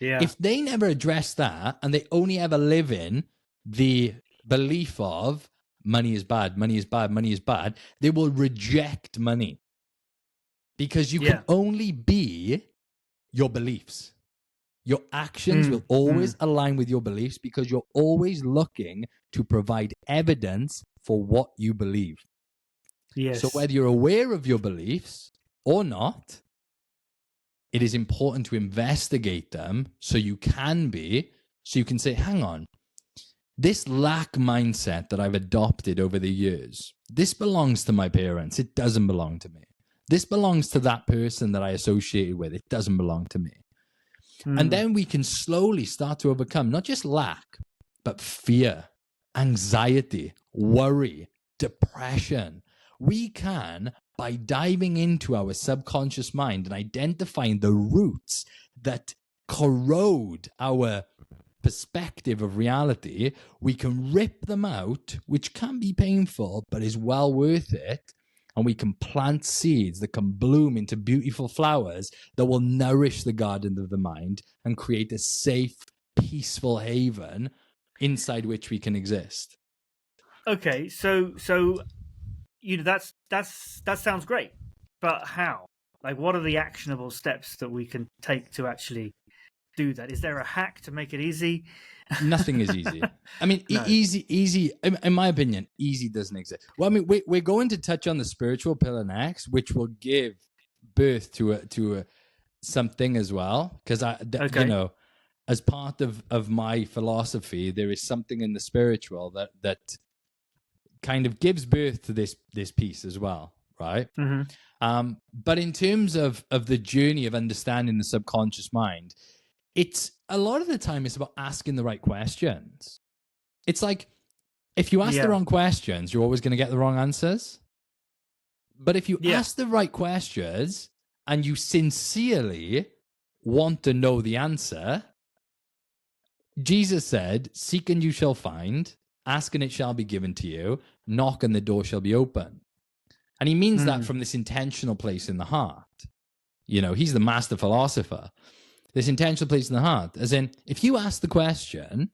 Yeah. If they never address that and they only ever live in the belief of money is bad, money is bad, money is bad, they will reject money. Because you can only be your beliefs. Your actions will always align with your beliefs because you're always looking to provide evidence for what you believe. Yes. So whether you're aware of your beliefs or not, it is important to investigate them so you can say, hang on, this lack mindset that I've adopted over the years, this belongs to my parents. It doesn't belong to me. This belongs to that person that I associated with. It doesn't belong to me. And then we can slowly start to overcome not just lack, but fear, anxiety, worry, depression. We can, by diving into our subconscious mind and identifying the roots that corrode our perspective of reality, we can rip them out, which can be painful, but is well worth it. And we can plant seeds that can bloom into beautiful flowers that will nourish the garden of the mind and create a safe, peaceful haven inside which we can exist. Okay, so you know that sounds great, but how? Like, what are the actionable steps that we can take to actually do that? Is there a hack to make it easy? Nothing is easy. I mean, no. easy. In my opinion, easy doesn't exist. Well, I mean, we're going to touch on the spiritual pillar next, which will give birth to something as well. Because you know, as part of my philosophy, there is something in the spiritual that kind of gives birth to this piece as well, right? But in terms of the journey of understanding the subconscious mind, it's a lot of the time it's about asking the right questions. It's like if you ask the wrong questions, you're always going to get the wrong answers. But if you ask the right questions and you sincerely want to know the answer, Jesus said, "Seek and you shall find, ask and it shall be given to you, knock and the door shall be open." And he means that from this intentional place in the heart. You know, he's the master philosopher. This intentional place in the heart, as in, if you ask the question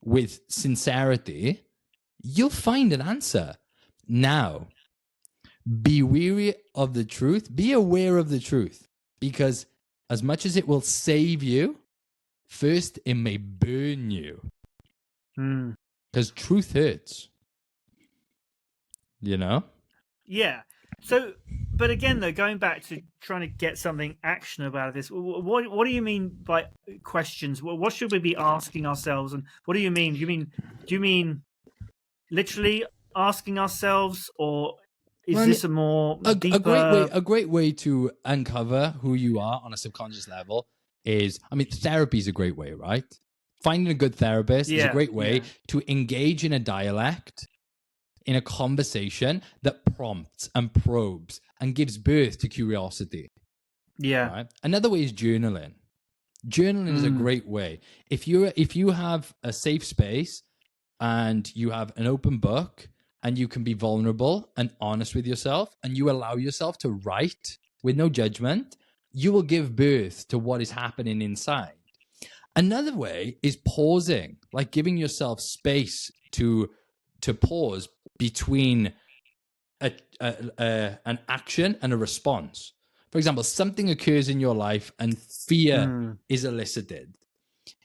with sincerity, you'll find an answer. Now, be weary of the truth, be aware of the truth, because as much as it will save you, first it may burn you. Because truth hurts. You know? Yeah. So, but again, though, going back to trying to get something actionable out of this, what do you mean by questions? What should we be asking ourselves? And what do you mean? Do you mean literally asking ourselves, or is Well, I this mean, a more a deeper? great way to uncover who you are on a subconscious level is, I mean, therapy is a great way, right? Finding a good therapist is a Yeah, great way yeah, to engage in a dialect, in a conversation that prompts and probes and gives birth to curiosity, yeah. right? Another way is journaling. Journaling is a Mm, great way. If you have a safe space and you have an open book and you can be vulnerable and honest with yourself and you allow yourself to write with no judgment, you will give birth to what is happening inside. Another way is pausing, like giving yourself space to pause between an action and a response. For example, something occurs in your life and fear mm, is elicited.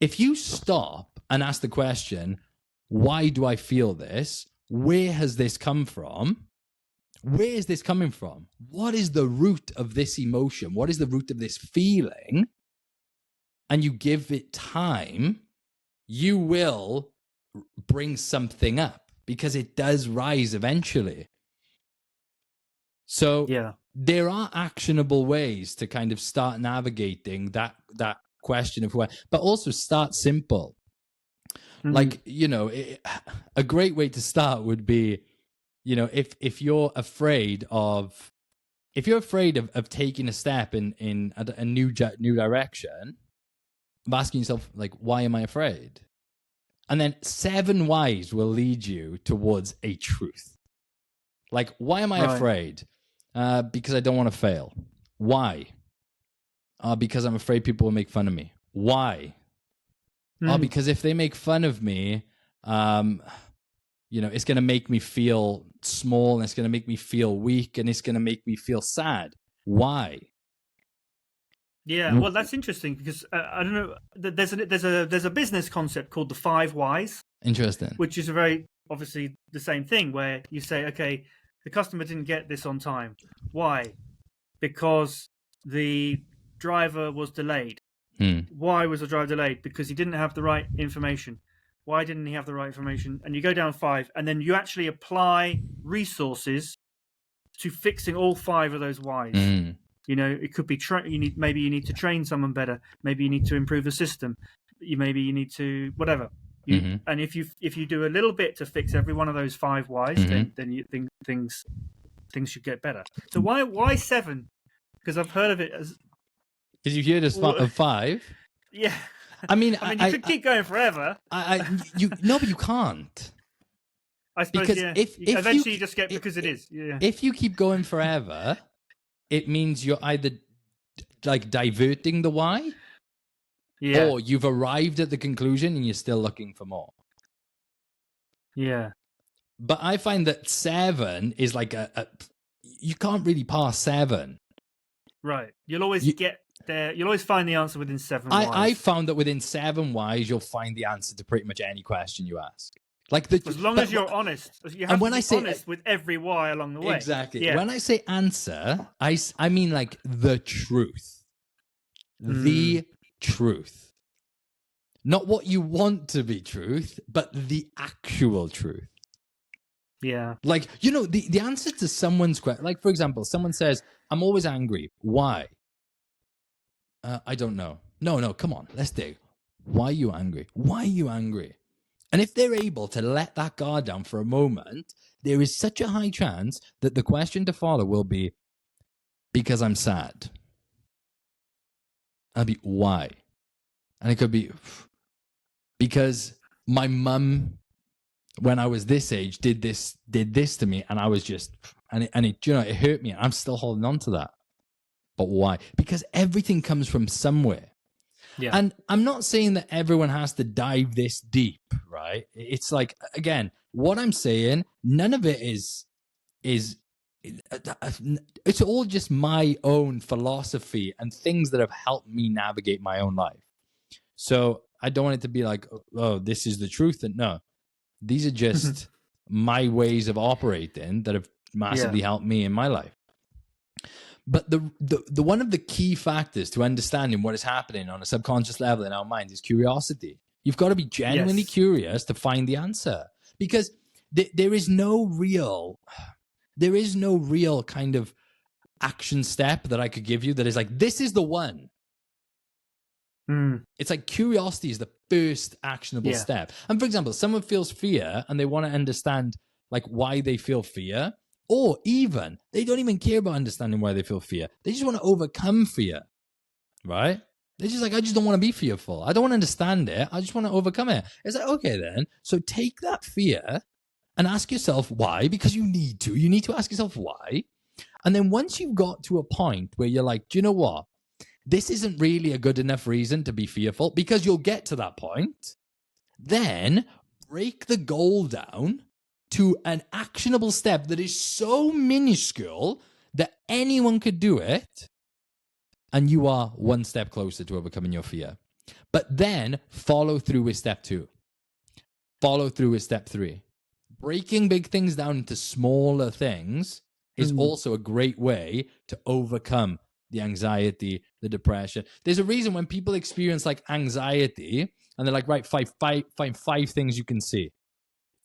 If you stop and ask the question, why do I feel this? Where has this come from? Where is this coming from? What is the root of this emotion? What is the root of this feeling? And you give it time, you will bring something up because it does rise eventually. So yeah. there are actionable ways to kind of start navigating that question of why, but also start simple. Like, a great way to start would be, if you're afraid of taking a step in a new direction, of asking yourself, like, why am I afraid? And then 7 whys will lead you towards a truth. Like, why am I Right. afraid? Because I don't want to fail. Why? Because I'm afraid people will make fun of me. Why? Because if they make fun of me, it's going to make me feel small, and it's going to make me feel weak, and it's going to make me feel sad. Why? Yeah, well, that's interesting because I don't know. There's a business concept called the 5 whys, Interesting. which is a very obviously the same thing where you say, okay, the customer didn't get this on time. Why? Because the driver was delayed. Why was the driver delayed? Because he didn't have the right information. Why didn't he have the right information? And you go down 5, and then you actually apply resources to fixing all 5 of those whys. It could be maybe you need to train someone better. Maybe you need to improve the system. Maybe you need to whatever. And if you do a little bit to fix every one of those 5 whys, then you think things should get better. So why 7? Because I've heard of it as. Because you've heard of 5. Yeah. I mean, you could keep going forever. No, but you can't. I suppose, because yeah. if Eventually you just get because it is. Yeah. If you keep going forever, it means you're either like diverting the why, or you've arrived at the conclusion and you're still looking for more. Yeah. But I find that 7 is like you can't really pass 7. Right. You'll always get there. You'll always find the answer within 7 whys. I found that within 7 whys, you'll find the answer to pretty much any question you ask. Like as long as you're honest. You have to be honest with every why along the way. Exactly. Yeah. When I say answer, I mean like the truth. The truth. Not what you want to be truth, but the actual truth. Yeah. Like, the answer to someone's question, like, for example, someone says, I'm always angry. Why? I don't know. No, come on. Let's dig. Why are you angry? Why are you angry? And if they're able to let that guard down for a moment, there is such a high chance that the question to follow will be, because I'm sad. I'll be, why? And it could be, because my mum, when I was this age, did this to me, and I was just, and it hurt me, and I'm still holding on to that. But why? Because everything comes from somewhere. Yeah. And I'm not saying that everyone has to dive this deep, right? It's like, again, what I'm saying, none of it is it's all just my own philosophy and things that have helped me navigate my own life. So I don't want it to be like, oh, this is the truth. And no, these are just my ways of operating that have massively helped me in my life. But the one of the key factors to understanding what is happening on a subconscious level in our minds is curiosity. You've got to be genuinely curious to find the answer, because there is no real There is no real kind of action step that I could give you that is like, this is the one. It's like curiosity is the first actionable step. And for example, someone feels fear and they want to understand like why they feel fear, or even they don't even care about understanding why they feel fear. They just want to overcome fear, right? They're just like, I just don't want to be fearful. I don't want to understand it. I just want to overcome it. It's like, okay, then. So take that fear and ask yourself why, because you need to. You need to ask yourself why. And then once you've got to a point where you're like, do you know what? This isn't really a good enough reason to be fearful, because you'll get to that point. Then break the goal down to an actionable step that is so minuscule that anyone could do it. And you are one step closer to overcoming your fear. But then follow through with step 2. Follow through with step 3. Breaking big things down into smaller things is also a great way to overcome the anxiety, the depression. There's a reason when people experience like anxiety and they're like, right, find 5 things you can see,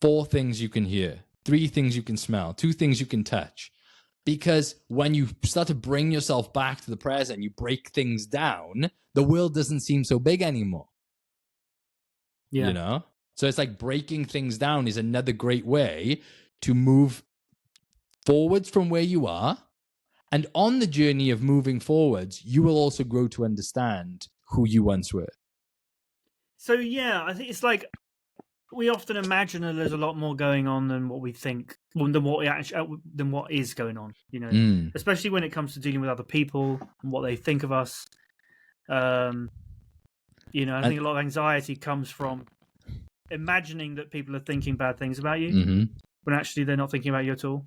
4 things you can hear, 3 things you can smell, 2 things you can touch. Because when you start to bring yourself back to the present, you break things down, the world doesn't seem so big anymore. Yeah. You know? So it's like breaking things down is another great way to move forwards from where you are. And on the journey of moving forwards, you will also grow to understand who you once were. So, yeah, I think it's like we often imagine that there's a lot more going on than what we think, than what is going on, you know, especially when it comes to dealing with other people and what they think of us. You know, I think a lot of anxiety comes from imagining that people are thinking bad things about you when actually they're not thinking about you at all.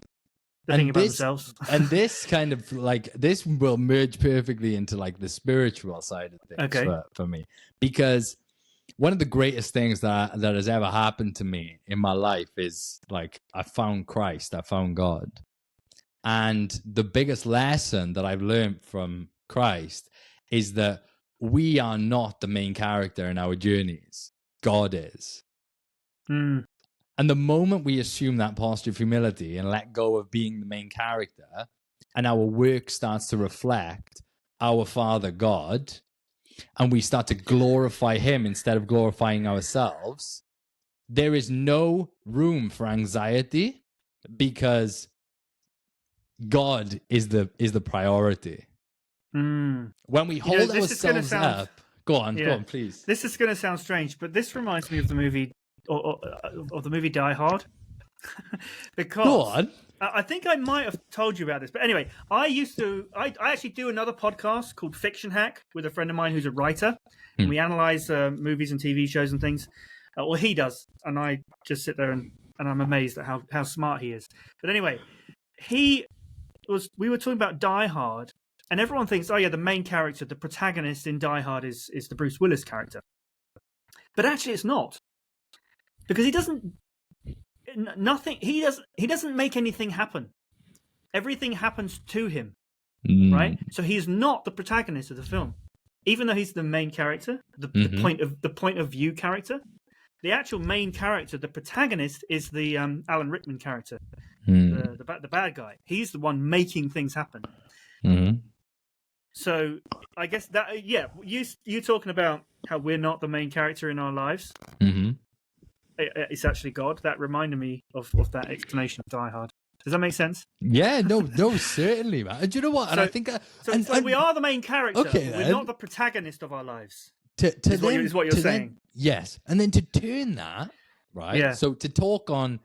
They're thinking about themselves. And this kind of like, this will merge perfectly into like the spiritual side of things for me. Because one of the greatest things that has ever happened to me in my life is like, I found Christ, I found God. And the biggest lesson that I've learned from Christ is that we are not the main character in our journeys. God is. And the moment we assume that posture of humility and let go of being the main character, and our work starts to reflect our Father God, and we start to glorify him instead of glorifying ourselves, there is no room for anxiety, because God is the priority. When we hold ourselves up, go on, please. This is going to sound strange, but this reminds me of the movie of the movie Die Hard. Because go on. I think I might have told you about this, but anyway, I actually do another podcast called Fiction Hack with a friend of mine who's a writer. And we analyze movies and TV shows and things. Well, he does, and I just sit there and I'm amazed at how smart he is. But anyway, we were talking about Die Hard, and everyone thinks, oh yeah, the main character, the protagonist in Die Hard is the Bruce Willis character. But actually it's not. Because he doesn't make anything happen. Everything happens to him, right? So he's not the protagonist of the film, even though he's the main character, the point of view character. The actual main character, the protagonist, is the Alan Rickman character, the bad guy. He's the one making things happen. So I guess that you talking about how we're not the main character in our lives. It's actually God. That reminded me of that explanation of Die Hard. Does that make sense? Yeah, no, certainly, man. Do you know what? And I think it's like we are the main character. Okay, we're not the protagonist of our lives. Is what you're saying. Yes, and then to turn that right. Yeah. So to talk on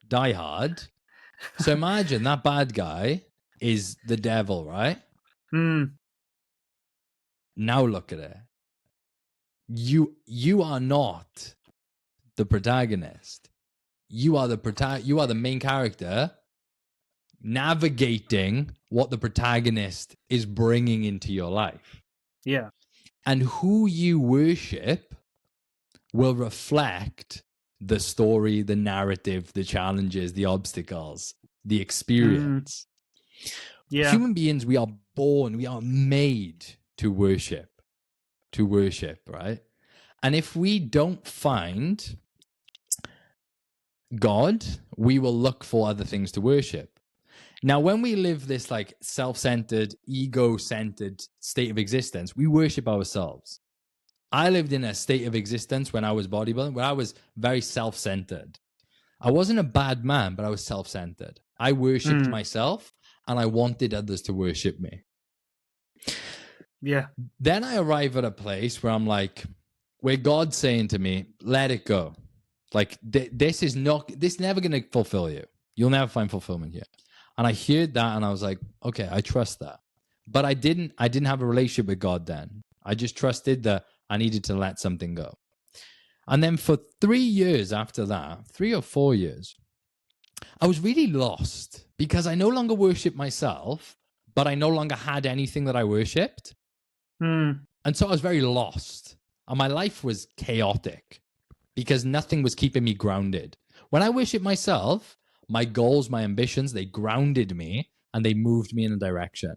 Die Hard. So imagine that bad guy is the devil, right? Now look at it. You are not the protagonist. You are the main character navigating what the protagonist is bringing into your life. Yeah. And who you worship will reflect the story, the narrative, the challenges, the obstacles, the experience. Yeah. Human beings, we are born, we are made to worship, right? And if we don't find God, we will look for other things to worship. Now, when we live this like self-centered, ego-centered state of existence, we worship ourselves. I lived in a state of existence when I was bodybuilding, where I was very self-centered. I wasn't a bad man, but I was self-centered. I worshipped myself, and I wanted others to worship me. Yeah. Then I arrive at a place where I'm like, where God's saying to me, let it go. Like, this is never going to fulfill you. You'll never find fulfillment here. And I heard that, and I was like, okay, I trust that. But I didn't have a relationship with God then. I just trusted that I needed to let something go. And then for 3 years after that, 3 or 4 years, I was really lost because I no longer worshiped myself, but I no longer had anything that I worshipped. And so I was very lost. And my life was chaotic because nothing was keeping me grounded. When I worshiped myself, my goals, my ambitions, they grounded me and they moved me in a direction.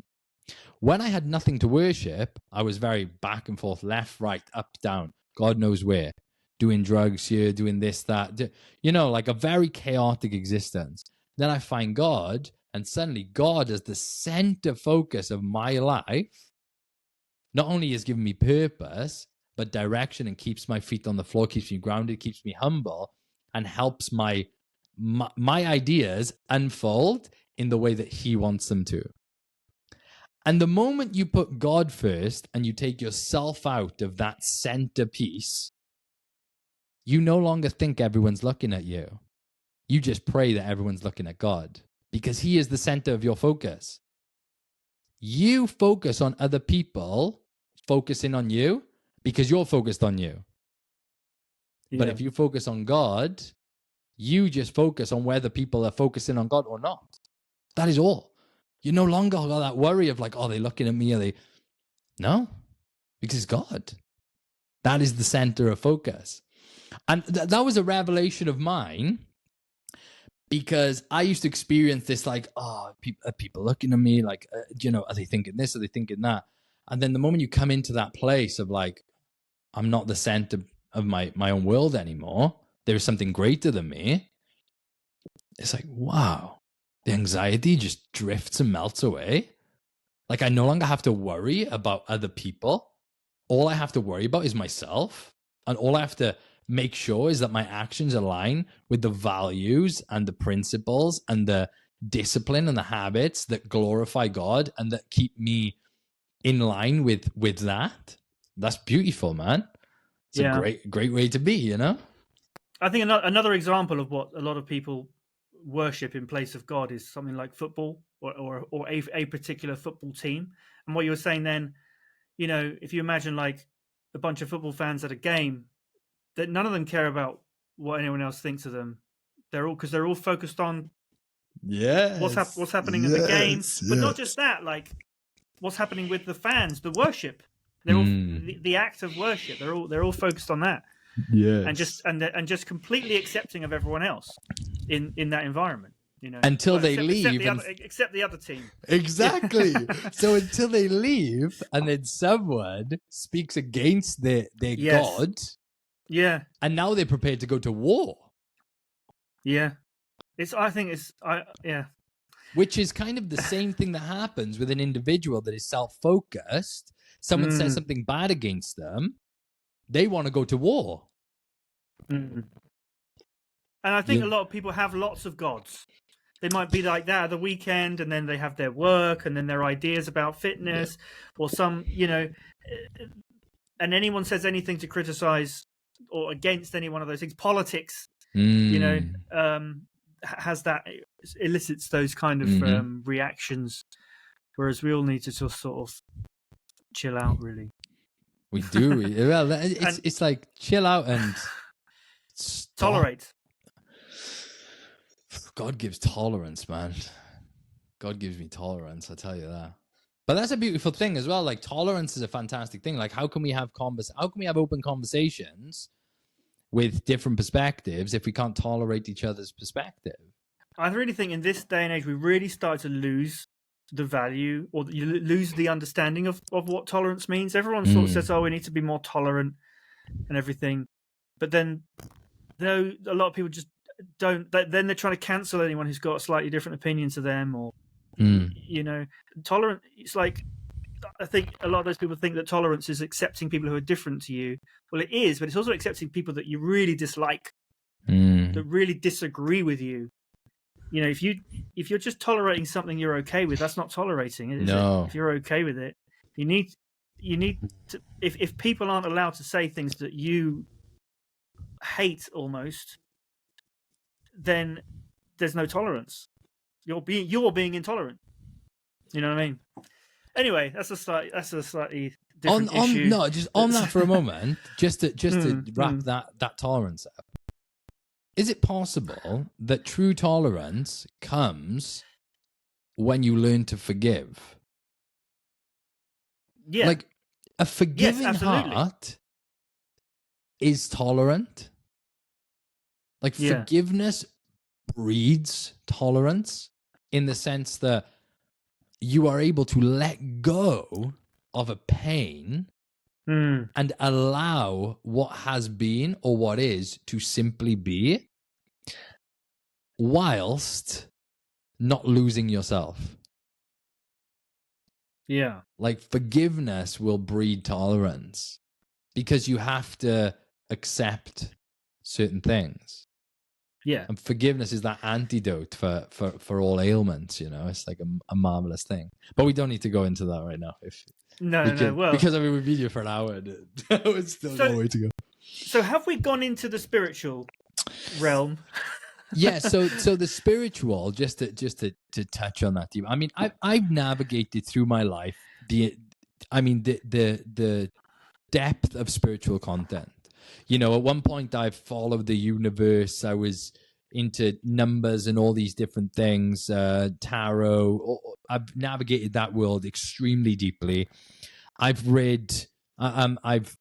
When I had nothing to worship, I was very back and forth, left, right, up, down, God knows where, doing drugs here, doing this, that, you know, like a very chaotic existence. Then I find God, and suddenly God is the center focus of my life. Not only has given me purpose, but direction, and keeps my feet on the floor, keeps me grounded, keeps me humble, and helps my ideas unfold in the way that he wants them to. And the moment you put God first and you take yourself out of that centerpiece, you no longer think everyone's looking at you. You just pray that everyone's looking at God because he is the center of your focus. You focus on other people focusing on you because you're focused on you. Yeah. But if you focus on God, you just focus on whether people are focusing on God or not. That is all. You no longer got that worry of like, oh, they're looking at me. Are they? No, because it's God. That is the center of focus. And that was a revelation of mine because I used to experience this like, oh, people looking at me like, you know, are they thinking this? Are they thinking that? And then the moment you come into that place of like, I'm not the center of my own world anymore. There's something greater than me. It's like, wow, the anxiety just drifts and melts away. Like I no longer have to worry about other people. All I have to worry about is myself. And all I have to make sure is that my actions align with the values and the principles and the discipline and the habits that glorify God and that keep me in line with that. That's beautiful, man. It's a great way to be, you know? I think another example of what a lot of people worship in place of God is something like football or a particular football team. And what you were saying then, you know, if you imagine like a bunch of football fans at a game, that none of them care about what anyone else thinks of them. They're all focused on what's happening in the game, but not just that, like what's happening with the fans, the worship. They're all the act of worship. They're all focused on that. Yeah, and just completely accepting of everyone else in that environment, you know, until they leave, except the other team. Exactly. So until they leave, and then someone speaks against their God, and now they're prepared to go to war. Which is kind of the same thing that happens with an individual that is self-focused. Someone says something bad against them. They want to go to war. And I think a lot of people have lots of gods. They might be like that at the weekend, and then they have their work, and then their ideas about fitness, or some, you know, and anyone says anything to criticize or against any one of those things. Politics, you know, has that, elicits those kind of reactions, whereas we all need to sort of chill out, really. We do. Well, it's like chill out and tolerate. God gives tolerance, man. God gives me tolerance, I tell you that. But that's a beautiful thing as well. Like tolerance is a fantastic thing. Like how can we have open conversations with different perspectives if we can't tolerate each other's perspective? I really think in this day and age we really start to lose the value, or you lose the understanding of what tolerance means. Everyone sort of says, oh, we need to be more tolerant and everything. But then, though, a lot of people just then they're trying to cancel anyone who's got a slightly different opinion to them, or tolerant. It's like, I think a lot of those people think that tolerance is accepting people who are different to you. Well, it is, but it's also accepting people that you really dislike, that really disagree with you. If you're just tolerating something you're okay with, that's not tolerating, is it? If you're okay with it, you need to. If people aren't allowed to say things that you hate almost, then there's no tolerance. You're being intolerant. You know what I mean? Anyway, that's a slightly different issue. No, just on that for a moment, just to wrap that tolerance up. Is it possible that true tolerance comes when you learn to forgive? Yeah. Like, a forgiving heart is tolerant. Like, forgiveness breeds tolerance in the sense that you are able to let go of a pain and allow what has been or what is to simply be, whilst not losing yourself. Yeah. Like, forgiveness will breed tolerance because you have to accept certain things. Yeah. And forgiveness is that antidote for all ailments, It's like a marvelous thing. But we don't need to go into that right now. Because we've been here for an hour and it's still got a way to go. So have we gone into the spiritual realm? Yeah, so the spiritual, just to touch on that, I mean, I've navigated through my life the depth of spiritual content. At one point I followed the universe. I was into numbers and all these different things, tarot. I've navigated that world extremely deeply. I've read, I've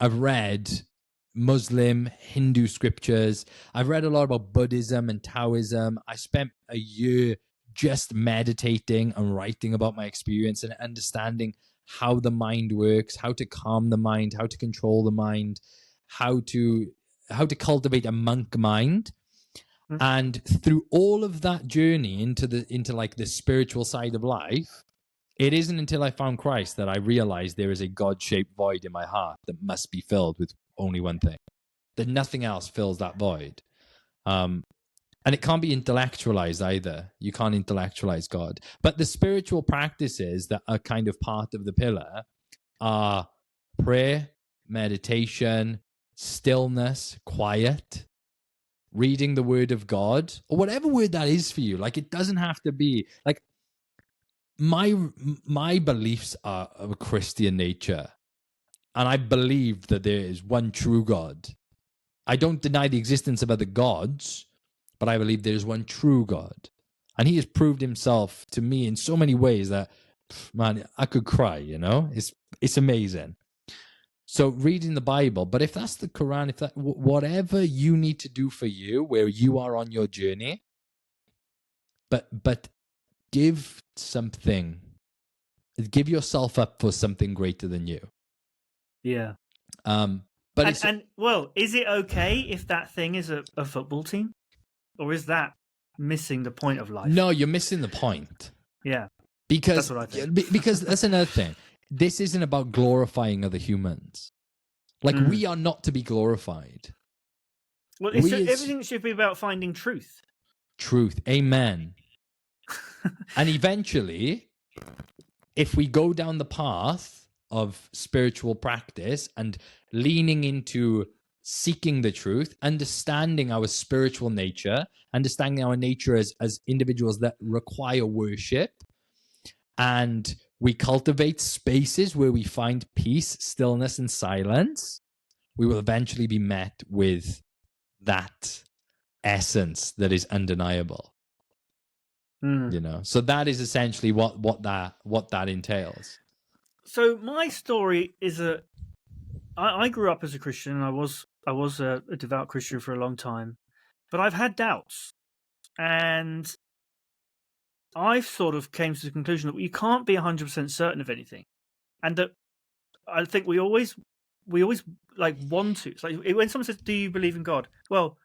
read Muslim, Hindu scriptures. I've read a lot about Buddhism and Taoism. I spent a year just meditating and writing about my experience and understanding how the mind works, how to calm the mind, how to control the mind, how to cultivate a monk mind. And through all of that journey into like the spiritual side of life, it isn't until I found Christ that I realized there is a God-shaped void in my heart that must be filled with only one thing, that nothing else fills that void. And it can't be intellectualized either. You can't intellectualize God. But the spiritual practices that are kind of part of the pillar are prayer, meditation, stillness, quiet, reading the word of God, or whatever word that is for you. Like, it doesn't have to be like, my beliefs are of a Christian nature, and I believe that there is one true God. I don't deny the existence of other gods, but I believe there is one true God. And he has proved himself to me in so many ways that, man, I could cry, It's amazing. So reading the Bible, but if that's the Quran, if that, whatever you need to do for you, where you are on your journey, but give yourself up for something greater than you. Yeah. But is it okay if that thing is a football team? Or is that missing the point of life? No, you're missing the point. Yeah. Because that's what I think. Because that's another thing. This isn't about glorifying other humans. Like, we are not to be glorified. Well, everything should be about finding truth. Truth. Amen. And eventually, if we go down the path of spiritual practice and leaning into seeking the truth, understanding our spiritual nature, understanding our nature as individuals that require worship, and we cultivate spaces where we find peace, stillness, and silence, we will eventually be met with that essence that is undeniable. So that is essentially what that entails. So my story is I grew up as a Christian, and I was a devout Christian for a long time, but I've had doubts, and I've sort of came to the conclusion that you can't be 100% certain of anything, and that I think we always we always like want to. It's like when someone says, "Do you believe in God?" Well,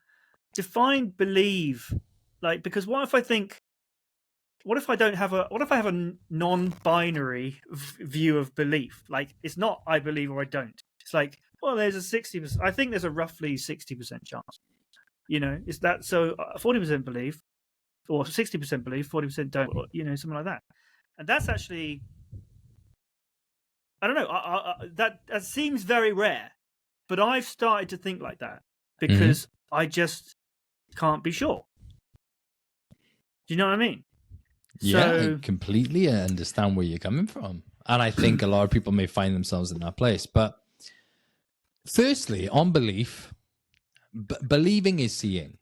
define believe. Like, because what if I think? What if I don't have a? What if I have a non-binary view of belief? Like, it's not I believe or I don't. It's like, well, there's a 60%. I think there's a roughly 60% chance. You know, is that so? 40% believe, or 60% believe, 40% don't. Or, you know, something like that. And that's actually, I don't know. That seems very rare, but I've started to think like that because I just can't be sure. Do you know what I mean? Yeah, I completely understand where you're coming from. And I think a lot of people may find themselves in that place. But firstly, on belief, believing is seeing.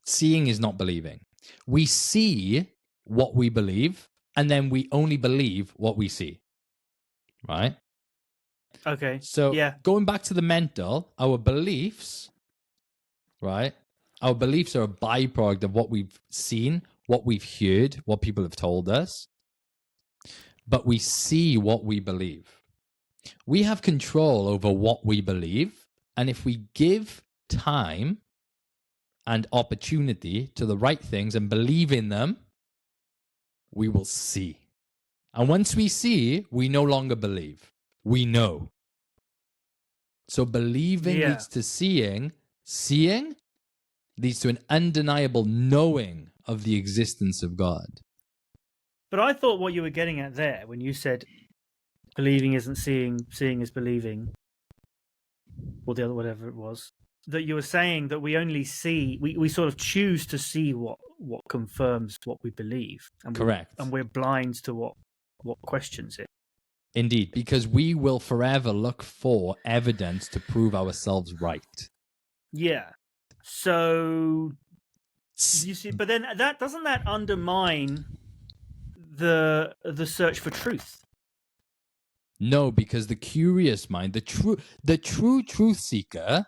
Seeing is not believing. We see what we believe, and then we only believe what we see. Right? Okay. So going back to the mental, our beliefs, right? Our beliefs are a byproduct of what we've seen, what we've heard, what people have told us. But we see what we believe. We have control over what we believe. And if we give time and opportunity to the right things and believe in them, we will see. And once we see, we no longer believe. We know. So believing leads to seeing. Seeing leads to an undeniable knowing of the existence of God. But I thought what you were getting at there when you said believing isn't seeing, seeing is believing, or the other, whatever it was, that you were saying that we only see, we sort of choose to see what confirms what we believe. And correct. And we're blind to what questions it. Indeed, because we will forever look for evidence to prove ourselves right. Yeah. So you see, but then that doesn't that undermine the search for truth? No, because the curious mind, the true truth seeker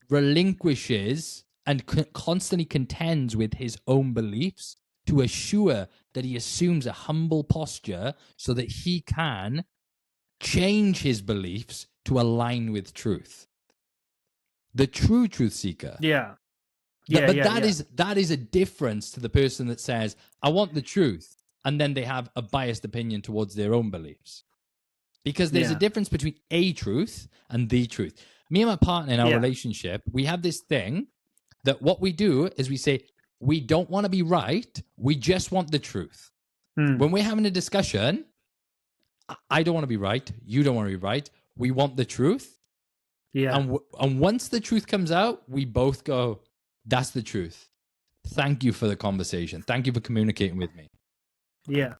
relinquishes and constantly contends with his own beliefs to assure that he assumes a humble posture so that he can change his beliefs to align with truth. The true truth seeker. Yeah. That is a difference to the person that says, I want the truth, and then they have a biased opinion towards their own beliefs. Because there's a difference between a truth and the truth. Me and my partner in our relationship, we have this thing that what we do is we say, we don't want to be right, we just want the truth. When we're having a discussion, I don't want to be right, you don't want to be right, we want the truth. Yeah. And once the truth comes out, we both go, that's the truth. Thank you for the conversation. Thank you for communicating with me. Yeah.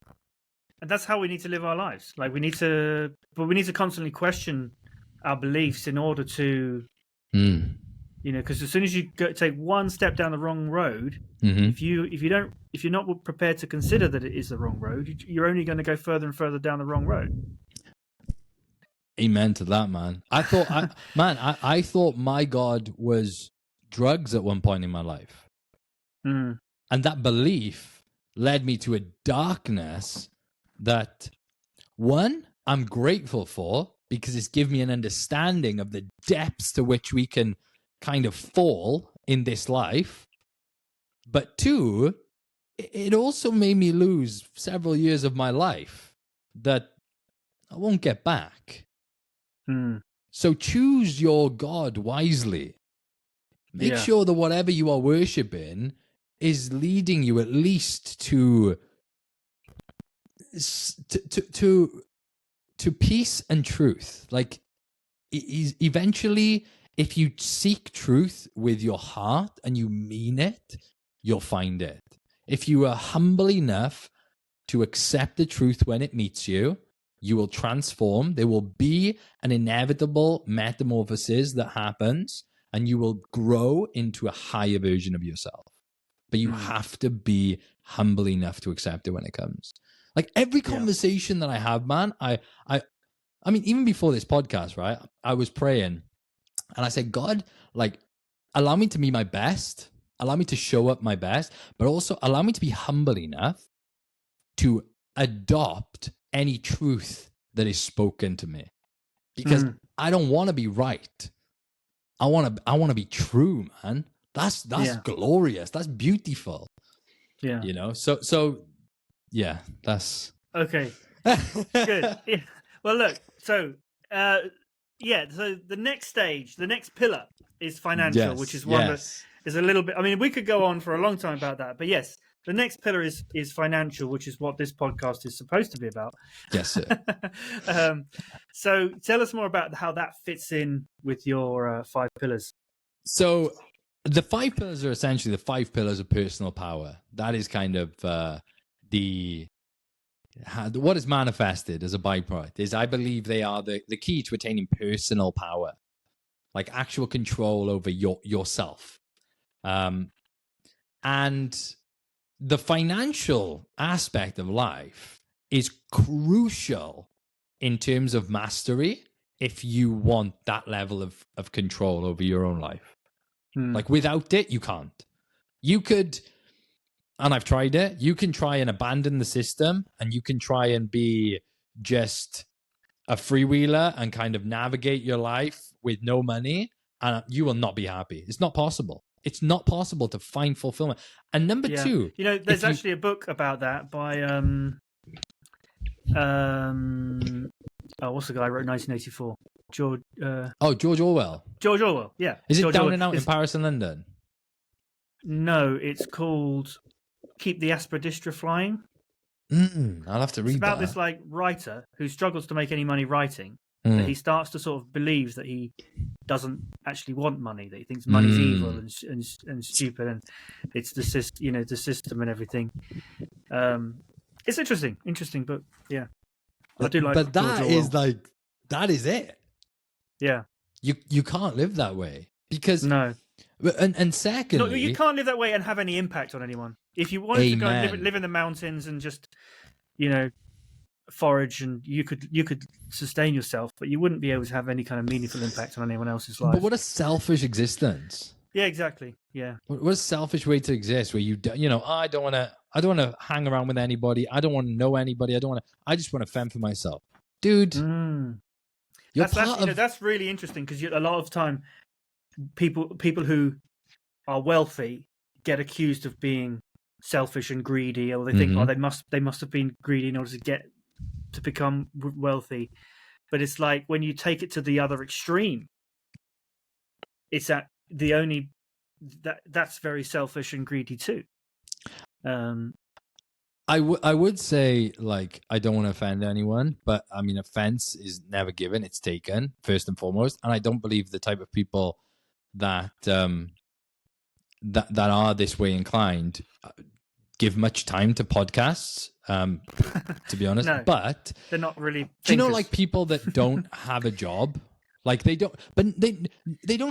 And that's how we need to live our lives. Like we need to constantly question our beliefs in order to, you know, because as soon as you take one step down the wrong road, if you're not prepared to consider that it is the wrong road, you're only going to go further and further down the wrong road. Amen to that, man. I thought my God was drugs at one point in my life. And that belief led me to a darkness that, one, I'm grateful for because it's given me an understanding of the depths to which we can kind of fall in this life. But two, it also made me lose several years of my life that I won't get back. So choose your God wisely. Make sure that whatever you are worshiping is leading you at least to peace and truth. Like eventually, if you seek truth with your heart and you mean it, you'll find it. If you are humble enough to accept the truth when it meets you, you will transform. There will be an inevitable metamorphosis that happens, and you will grow into a higher version of yourself. But you have to be humble enough to accept it when it comes. Like every conversation that I have, man, I mean, even before this podcast, right? I was praying and I said, God, like, allow me to be my best. Allow me to show up my best, but also allow me to be humble enough to adopt any truth that is spoken to me. because I don't want to be right. I want to be true, man. That's glorious. That's beautiful. Yeah. You know, so yeah, that's okay. Good. Yeah. Well, look. So, so the next stage, the next pillar is financial, which is one that is a little bit. I mean, we could go on for a long time about that, but yes, the next pillar is financial, which is what this podcast is supposed to be about. Yes, sir. So, tell us more about how that fits in with your 5 pillars. So, the 5 pillars are essentially the 5 pillars of personal power. That is kind of what is manifested as a byproduct is, I believe, they are the key to attaining personal power, like actual control over yourself. And the financial aspect of life is crucial in terms of mastery if you want that level of control over your own life. Like, without it, you can't. You could, and I've tried it, you can try and abandon the system, and you can try and be just a freewheeler and kind of navigate your life with no money, and you will not be happy. It's not possible. It's not possible to find fulfillment. And number 2, you know, there's actually a book about that by what's the guy who wrote 1984? George Orwell. George Orwell. Yeah. Is it George Down Orwell. and Out in Paris and London? No, it's called Keep the Aspidistra Flying. I'll have to read that. It's about this like writer who struggles to make any money writing. That he starts to sort of believe that he doesn't actually want money. That he thinks money's evil and stupid, and it's the system and everything. It's interesting book. Yeah, I do like. But that is it. Yeah, you can't live that way because no. And secondly, no, you can't live that way and have any impact on anyone. If you wanted to go and live in the mountains and just, forage, and you could sustain yourself, but you wouldn't be able to have any kind of meaningful impact on anyone else's life. But what a selfish existence! Yeah, exactly. Yeah. What a selfish way to exist, where I don't want to hang around with anybody. I don't want to know anybody. I just want to fend for myself, dude. That's really interesting, because a lot of time people who are wealthy get accused of being selfish and greedy, or they think, they must have been greedy in order to become wealthy. But it's like, when you take it to the other extreme, it's that's very selfish and greedy too. I would say, like, I don't want to offend anyone, but I mean, offense is never given, it's taken first and foremost. And I don't believe the type of people that that are this way inclined give much time to podcasts, to be honest. No, but they're not really thinkers. Do you know, like, people that don't have a job? Like, they don't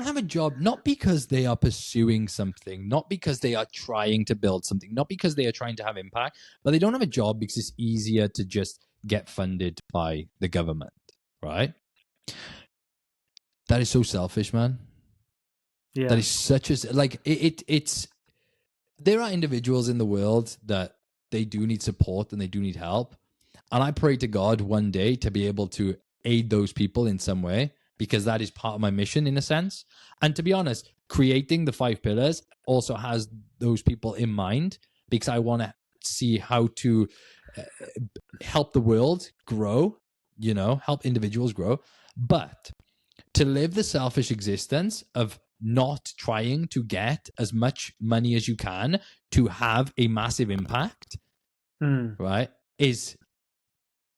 have a job, not because they are pursuing something, not because they are trying to build something, not because they are trying to have impact, but they don't have a job because it's easier to just get funded by the government, right? That is so selfish, man. Yeah. That is such a, like, it's, there are individuals in the world that they do need support and they do need help. And I pray to God one day to be able to aid those people in some way, because that is part of my mission, in a sense. And to be honest, creating the 5 pillars also has those people in mind, because I want to see how to help the world grow, help individuals grow. But to live the selfish existence of not trying to get as much money as you can to have a massive impact, right,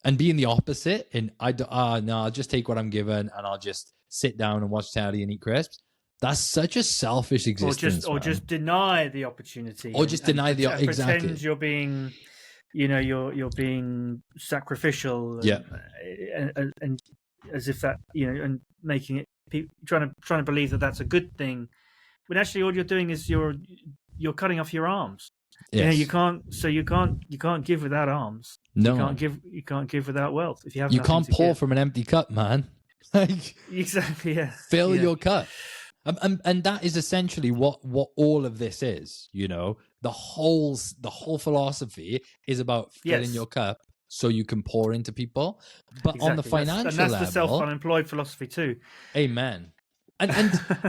and being the opposite, and I'll just take what I'm given and I'll just sit down and watch telly and eat crisps. That's such a selfish existence. Or just deny the opportunity. Or just deny the exactly. Pretend you're being, you're being sacrificial. And as if that, and making it, trying to believe that that's a good thing, when actually all you're doing is you're cutting off your arms. Yes. You can't give without arms. No, you can't give without wealth. If you can't pour from an empty cup, man. Exactly. Yeah. Fill your cup, and that is essentially what all of this is. The whole philosophy is about filling your cup so you can pour into people. But on the financial and that's level, the self-unemployed philosophy too. Amen. And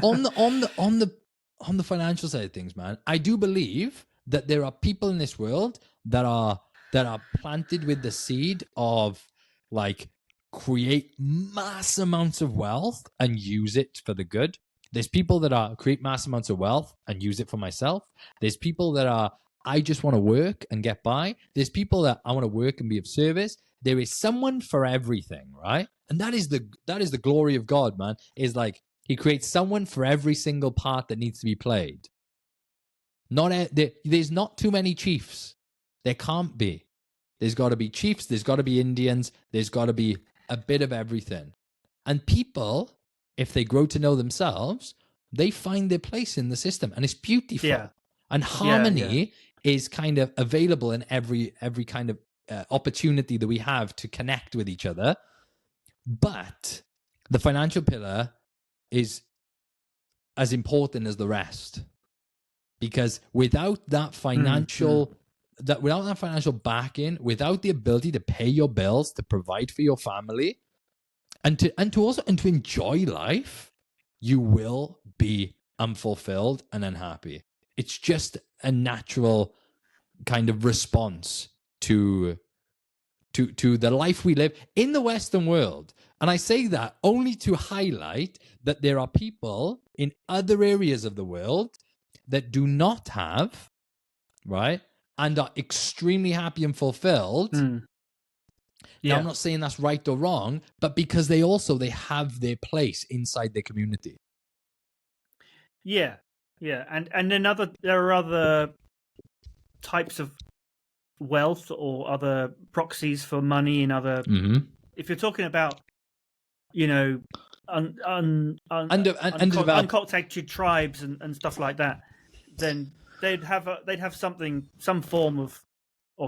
on the financial side of things, man, I do believe that there are people in this world that are planted with the seed of like create mass amounts of wealth and use it for the good. There's people that are create mass amounts of wealth and use it for myself. There's people that are I just want to work and get by. There's people that I want to work and be of service. There is someone for everything, right? And that is the glory of God, man. Is like he creates someone for every single part that needs to be played. There's not too many chiefs. There can't be. There's got to be chiefs. There's got to be Indians. There's got to be a bit of everything. And people, if they grow to know themselves, they find their place in the system, and it's beautiful. Yeah. And harmony is kind of available in every kind of opportunity that we have to connect with each other. But the financial pillar is as important as the rest, because without that financial backing, without the ability to pay your bills, to provide for your family, and to enjoy life, you will be unfulfilled and unhappy. It's just a natural kind of response to the life we live in the Western world. And I say that only to highlight that there are people in other areas of the world that do not have, right, and are extremely happy and fulfilled. Now, I'm not saying that's right or wrong, but because they have their place inside their community. Yeah. And then there are other types of wealth or other proxies for money in other. If you're talking about, uncultivated tribes and stuff like that, then they'd have some form of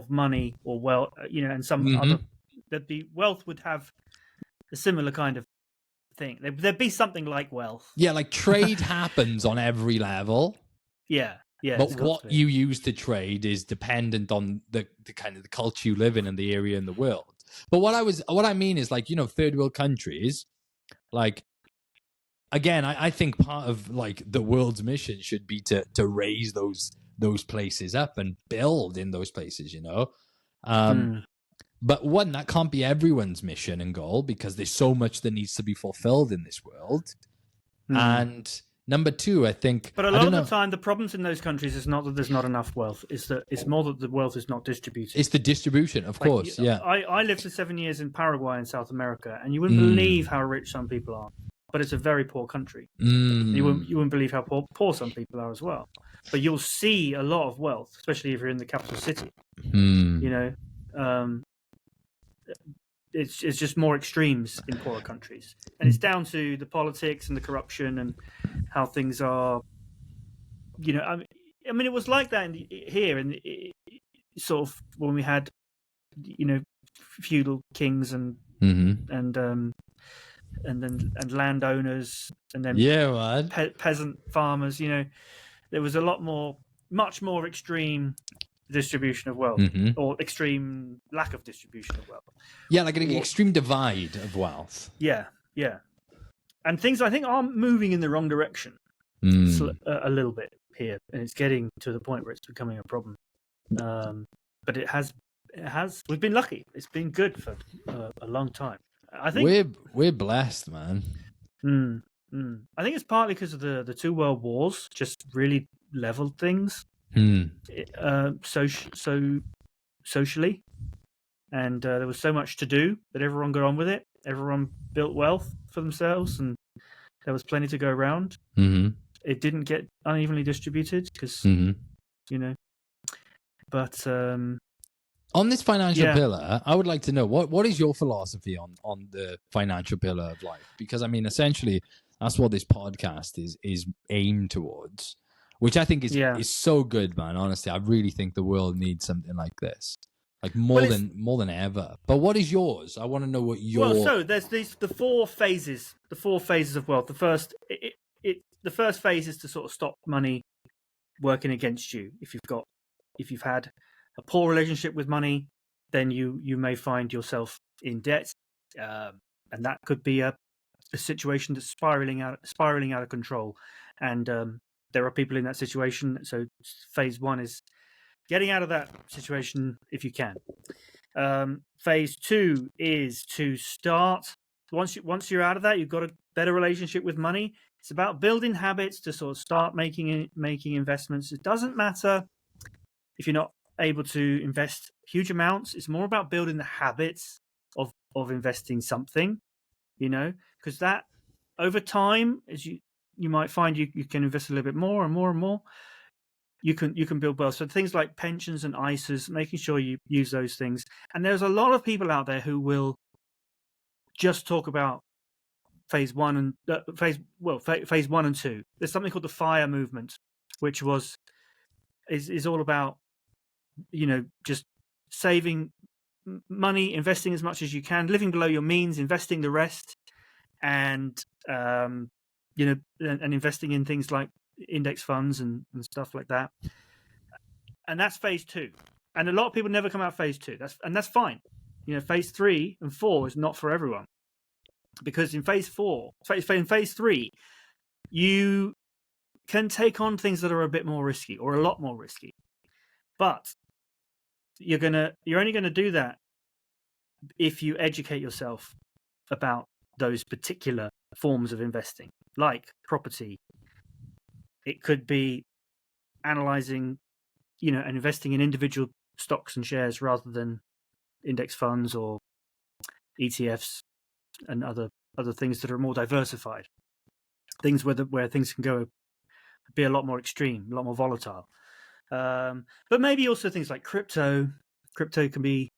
money or wealth, and some other. Wealth would have a similar kind of thing. There'd be something like wealth. Yeah, like trade happens on every level. Yeah. But what you use to trade is dependent on the kind of the culture you live in and the area in the world. But what I mean is, like, third world countries, like, again, I think part of like the world's mission should be to raise those places up and build in those places, But one, that can't be everyone's mission and goal, because there's so much that needs to be fulfilled in this world. And number two, I think... But a lot of the time, the problems in those countries is not that there's not enough wealth. It's more that the wealth is not distributed. It's the distribution, of course, yeah. I lived for 7 years in Paraguay in South America, and you wouldn't believe how rich some people are. But it's a very poor country. You wouldn't believe how poor some people are as well. But you'll see a lot of wealth, especially if you're in the capital city. It's just more extremes in poorer countries, and it's down to the politics and the corruption and how things are. I mean, it was like that here, and sort of when we had, feudal kings and landowners, and then peasant farmers. There was a much more extreme distribution of wealth, or extreme lack of distribution of wealth. Yeah, like an extreme divide of wealth. Yeah. And things, I think, are moving in the wrong direction a little bit here, and it's getting to the point where it's becoming a problem. But it has. We've been lucky. It's been good for a long time. I think we're blessed, man. I think it's partly because of the two world wars just really leveled things. Socially, and there was so much to do that everyone got on with it. Everyone built wealth for themselves, and there was plenty to go around. It didn't get unevenly distributed because But on this financial pillar, I would like to know what is your philosophy on the financial pillar of life? Because I mean, essentially, that's what this podcast is aimed towards. Which I think is so good, man. Honestly, I really think the world needs something like this, like more than ever. But what is yours? I want to know what your. Well, so there's the four phases of wealth. The first phase is to sort of stop money working against you. If you've had a poor relationship with money, then you may find yourself in debt, and that could be a situation that's spiraling out of control. And there are people in that situation. So phase 1 is getting out of that situation if you can. Phase 2 is to start. Once you're out of that, you've got a better relationship with money. It's about building habits to sort of start making investments. It doesn't matter if you're not able to invest huge amounts. It's more about building the habits of investing something, because that over time, as you might find you can invest a little bit more and more and more. You can build wealth. So things like pensions and ISAs, making sure you use those things. And there's a lot of people out there who will just talk about phase 1 and phase 1 and 2. There's something called the FIRE movement, which is all about just saving money, investing as much as you can, living below your means, investing the rest, and and investing in things like index funds and stuff like that. And that's phase 2. And a lot of people never come out of phase 2. That's fine. Phase 3 and 4 is not for everyone, because in phase 3, you can take on things that are a bit more risky or a lot more risky, but you're only gonna do that if you educate yourself about those particular forms of investing, like property. It could be analyzing, and investing in individual stocks and shares rather than index funds or ETFs and other things that are more diversified. Things where things can be a lot more extreme, a lot more volatile. But maybe also things like crypto. Crypto can be,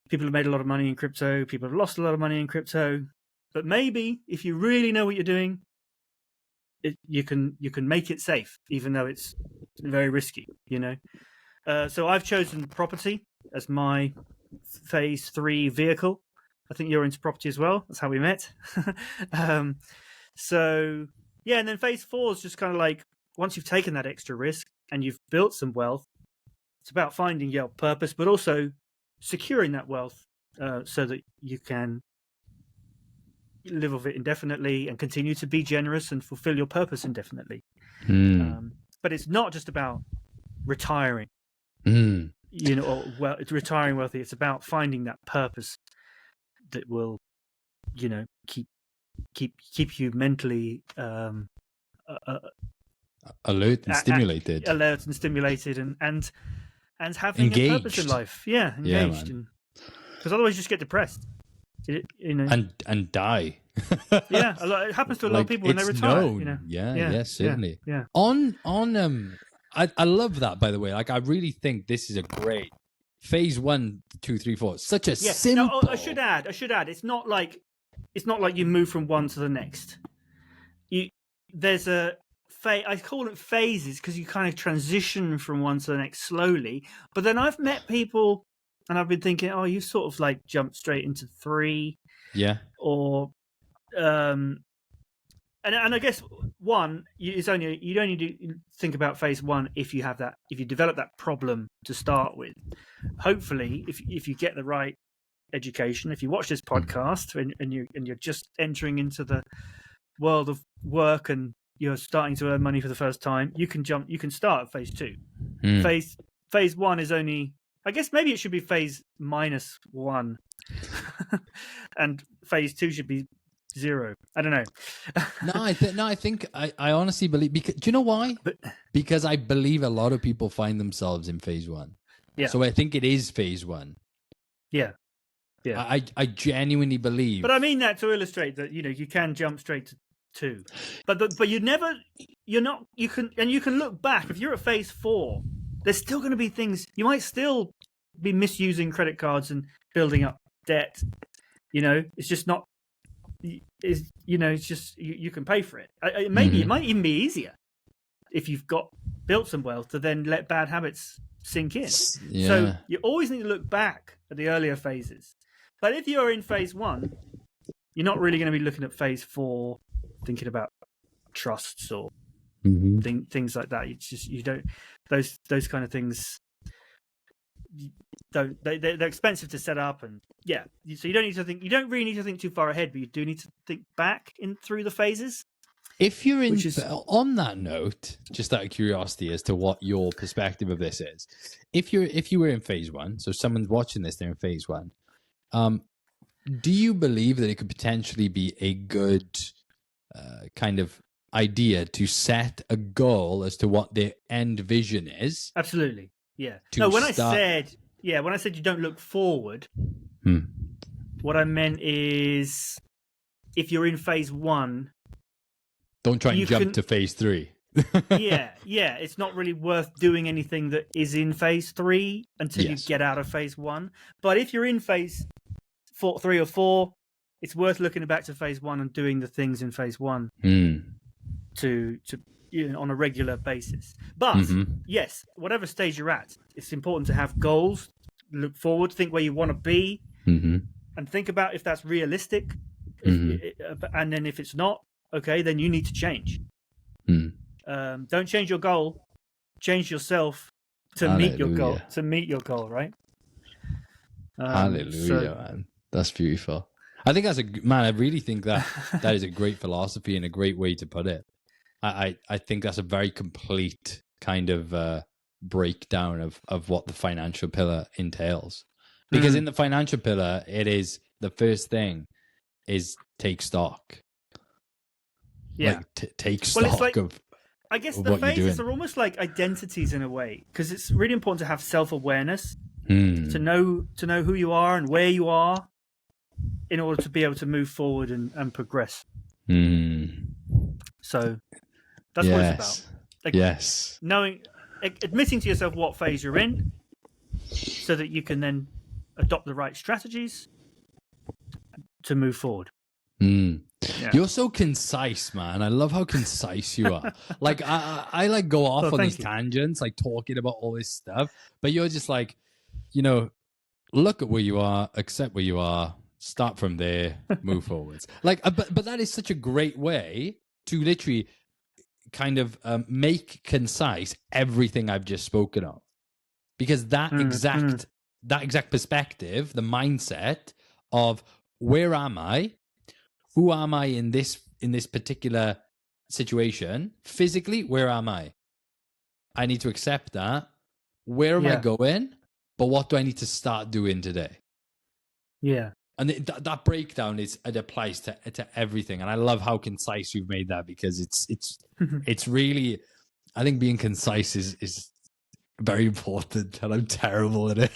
people have made a lot of money in crypto, people have lost a lot of money in crypto. But maybe if you really know what you're doing, you can make it safe, even though it's very risky, So I've chosen property as my phase 3 vehicle. I think you're into property as well. That's how we met. So yeah, and then phase 4 is just kind of like, once you've taken that extra risk and you've built some wealth, it's about finding your purpose, but also securing that wealth so that you can live off it indefinitely and continue to be generous and fulfill your purpose indefinitely. But it's not just about retiring, it's retiring wealthy. It's about finding that purpose that will, keep you mentally alert and stimulated, and having engaged. A purpose in life. Yeah, engaged. Because otherwise you just get depressed. And die. Yeah, it happens to a lot of people when they retire. Known. Yeah, certainly. Yeah. On I love that, by the way. Like, I really think this is a great phase 1, 2, 3, 4. Such a simple. No, I should add. It's not like you move from one to the next. There's a phase. I call it phases because you kind of transition from one to the next slowly. But then I've met people, and I've been thinking, oh, you sort of like jumped straight into 3. Yeah. Or and I guess 1 is only, you only think about phase 1 if you develop that problem to start with. Hopefully, if you get the right education, if you watch this podcast and you're just entering into the world of work and you're starting to earn money for the first time, you can start at phase 2. Phase 1 is only, I guess maybe it should be phase -1 and phase 2 should be 0. I don't know. I think I honestly believe, because do you know why? Because I believe a lot of people find themselves in phase 1. Yeah. So I think it is phase 1. Yeah. Yeah. I genuinely believe. But I mean that to illustrate that you can jump straight to 2. But you can look back. If you're at phase 4, there's still going to be things. You might still be misusing credit cards and building up debt. It's just not. It's just you can pay for it. Maybe it might even be easier if you've built some wealth to then let bad habits sink in. Yeah. So you always need to look back at the earlier phases. But if you're in phase 1, you're not really going to be looking at phase 4, thinking about trusts or things like that. You don't those kind of things. they're expensive to set up, and so you don't need to think. You don't really need to think too far ahead, but you do need to think back through the phases. If you're in, on that note, just out of curiosity as to what your perspective of this is, if you were in phase 1, so someone's watching this, they're in phase 1, do you believe that it could potentially be a good kind of idea to set a goal as to what their end vision is? Absolutely, yeah. No, when I said you don't look forward, what I meant is if you're in phase 1. Don't try and jump to phase 3. yeah, it's not really worth doing anything that is in phase 3 until you get out of phase 1. But if you're in phase 3 or 4, it's worth looking back to phase 1 and doing the things in phase 1 to on a regular basis. But yes, whatever stage you're at, it's important to have goals, look forward, think where you want to be, and think about if that's realistic. And then if it's not, okay, then you need to change. Don't change your goal. Change yourself to meet your goal. To meet your goal, right? Hallelujah, man. That's beautiful. I think I really think that is a great philosophy and a great way to put it. I think that's a very complete kind of breakdown of what the financial pillar entails. Because in the financial pillar, it is the first thing is take stock. Yeah, take stock of. I guess the phases are almost like identities in a way, because it's really important to have self-awareness, to know who you are and where you are, in order to be able to move forward and progress. So that's what it's about. Like, admitting to yourself what phase you're in, so that you can then adopt the right strategies to move forward. Yeah. You're so concise, man. I love how concise you are. Like I like go off on these tangents, like talking about all this stuff, but you're just like, look at where you are, accept where you are, start from there, move forwards. Like, but that is such a great way to literally kind of make concise everything I've just spoken of, because that exact perspective, the mindset of where am I? Who am I in this particular situation? Physically, where am I? I need to accept that. Where am I going? But what do I need to start doing today? Yeah. And that breakdown it applies to everything. And I love how concise you've made that, because it's really, I think being concise is very important, and I'm terrible at it.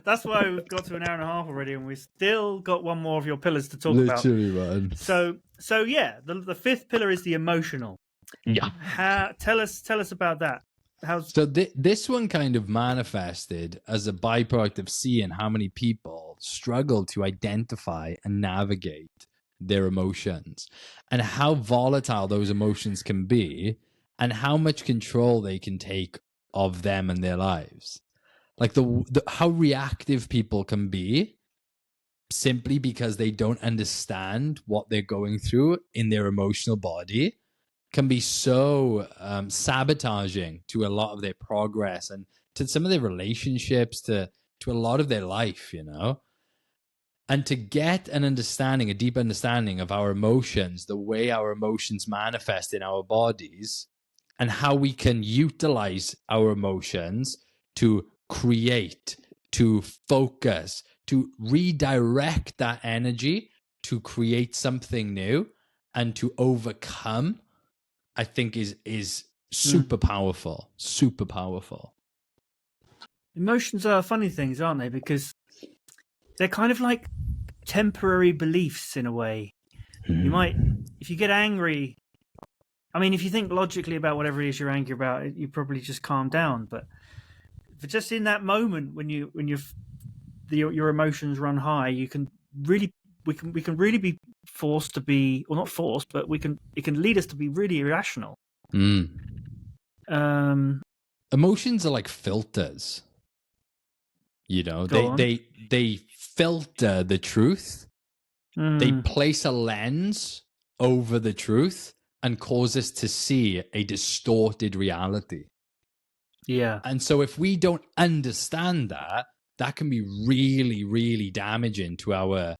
That's why we've got to an hour and a half already, and we've still got one more of your pillars to talk about. Literally, man. So yeah, the fifth pillar is the emotional. Yeah. Tell us about that. So this one kind of manifested as a byproduct of seeing how many people struggle to identify and navigate their emotions, and how volatile those emotions can be, and how much control they can take of them and their lives. Like how reactive people can be simply because they don't understand what they're going through in their emotional body can be so sabotaging to a lot of their progress and to some of their relationships, to a lot of their life, And to get an understanding, a deep understanding of our emotions, the way our emotions manifest in our bodies, and how we can utilize our emotions to create, to focus, to redirect that energy to create something new and to overcome, I think is super powerful, super powerful. Emotions are funny things, aren't they? Because they're kind of like temporary beliefs in a way. You might, if you get angry, I mean, if you think logically about whatever it is you're angry about, you probably just calm down. But just in that moment when your emotions run high, we can really be forced to be, or not forced, but it can lead us to be really irrational. Emotions are like filters. They filter the truth. They place a lens over the truth and cause us to see a distorted reality. Yeah. And so if we don't understand that, that can be really, really damaging to our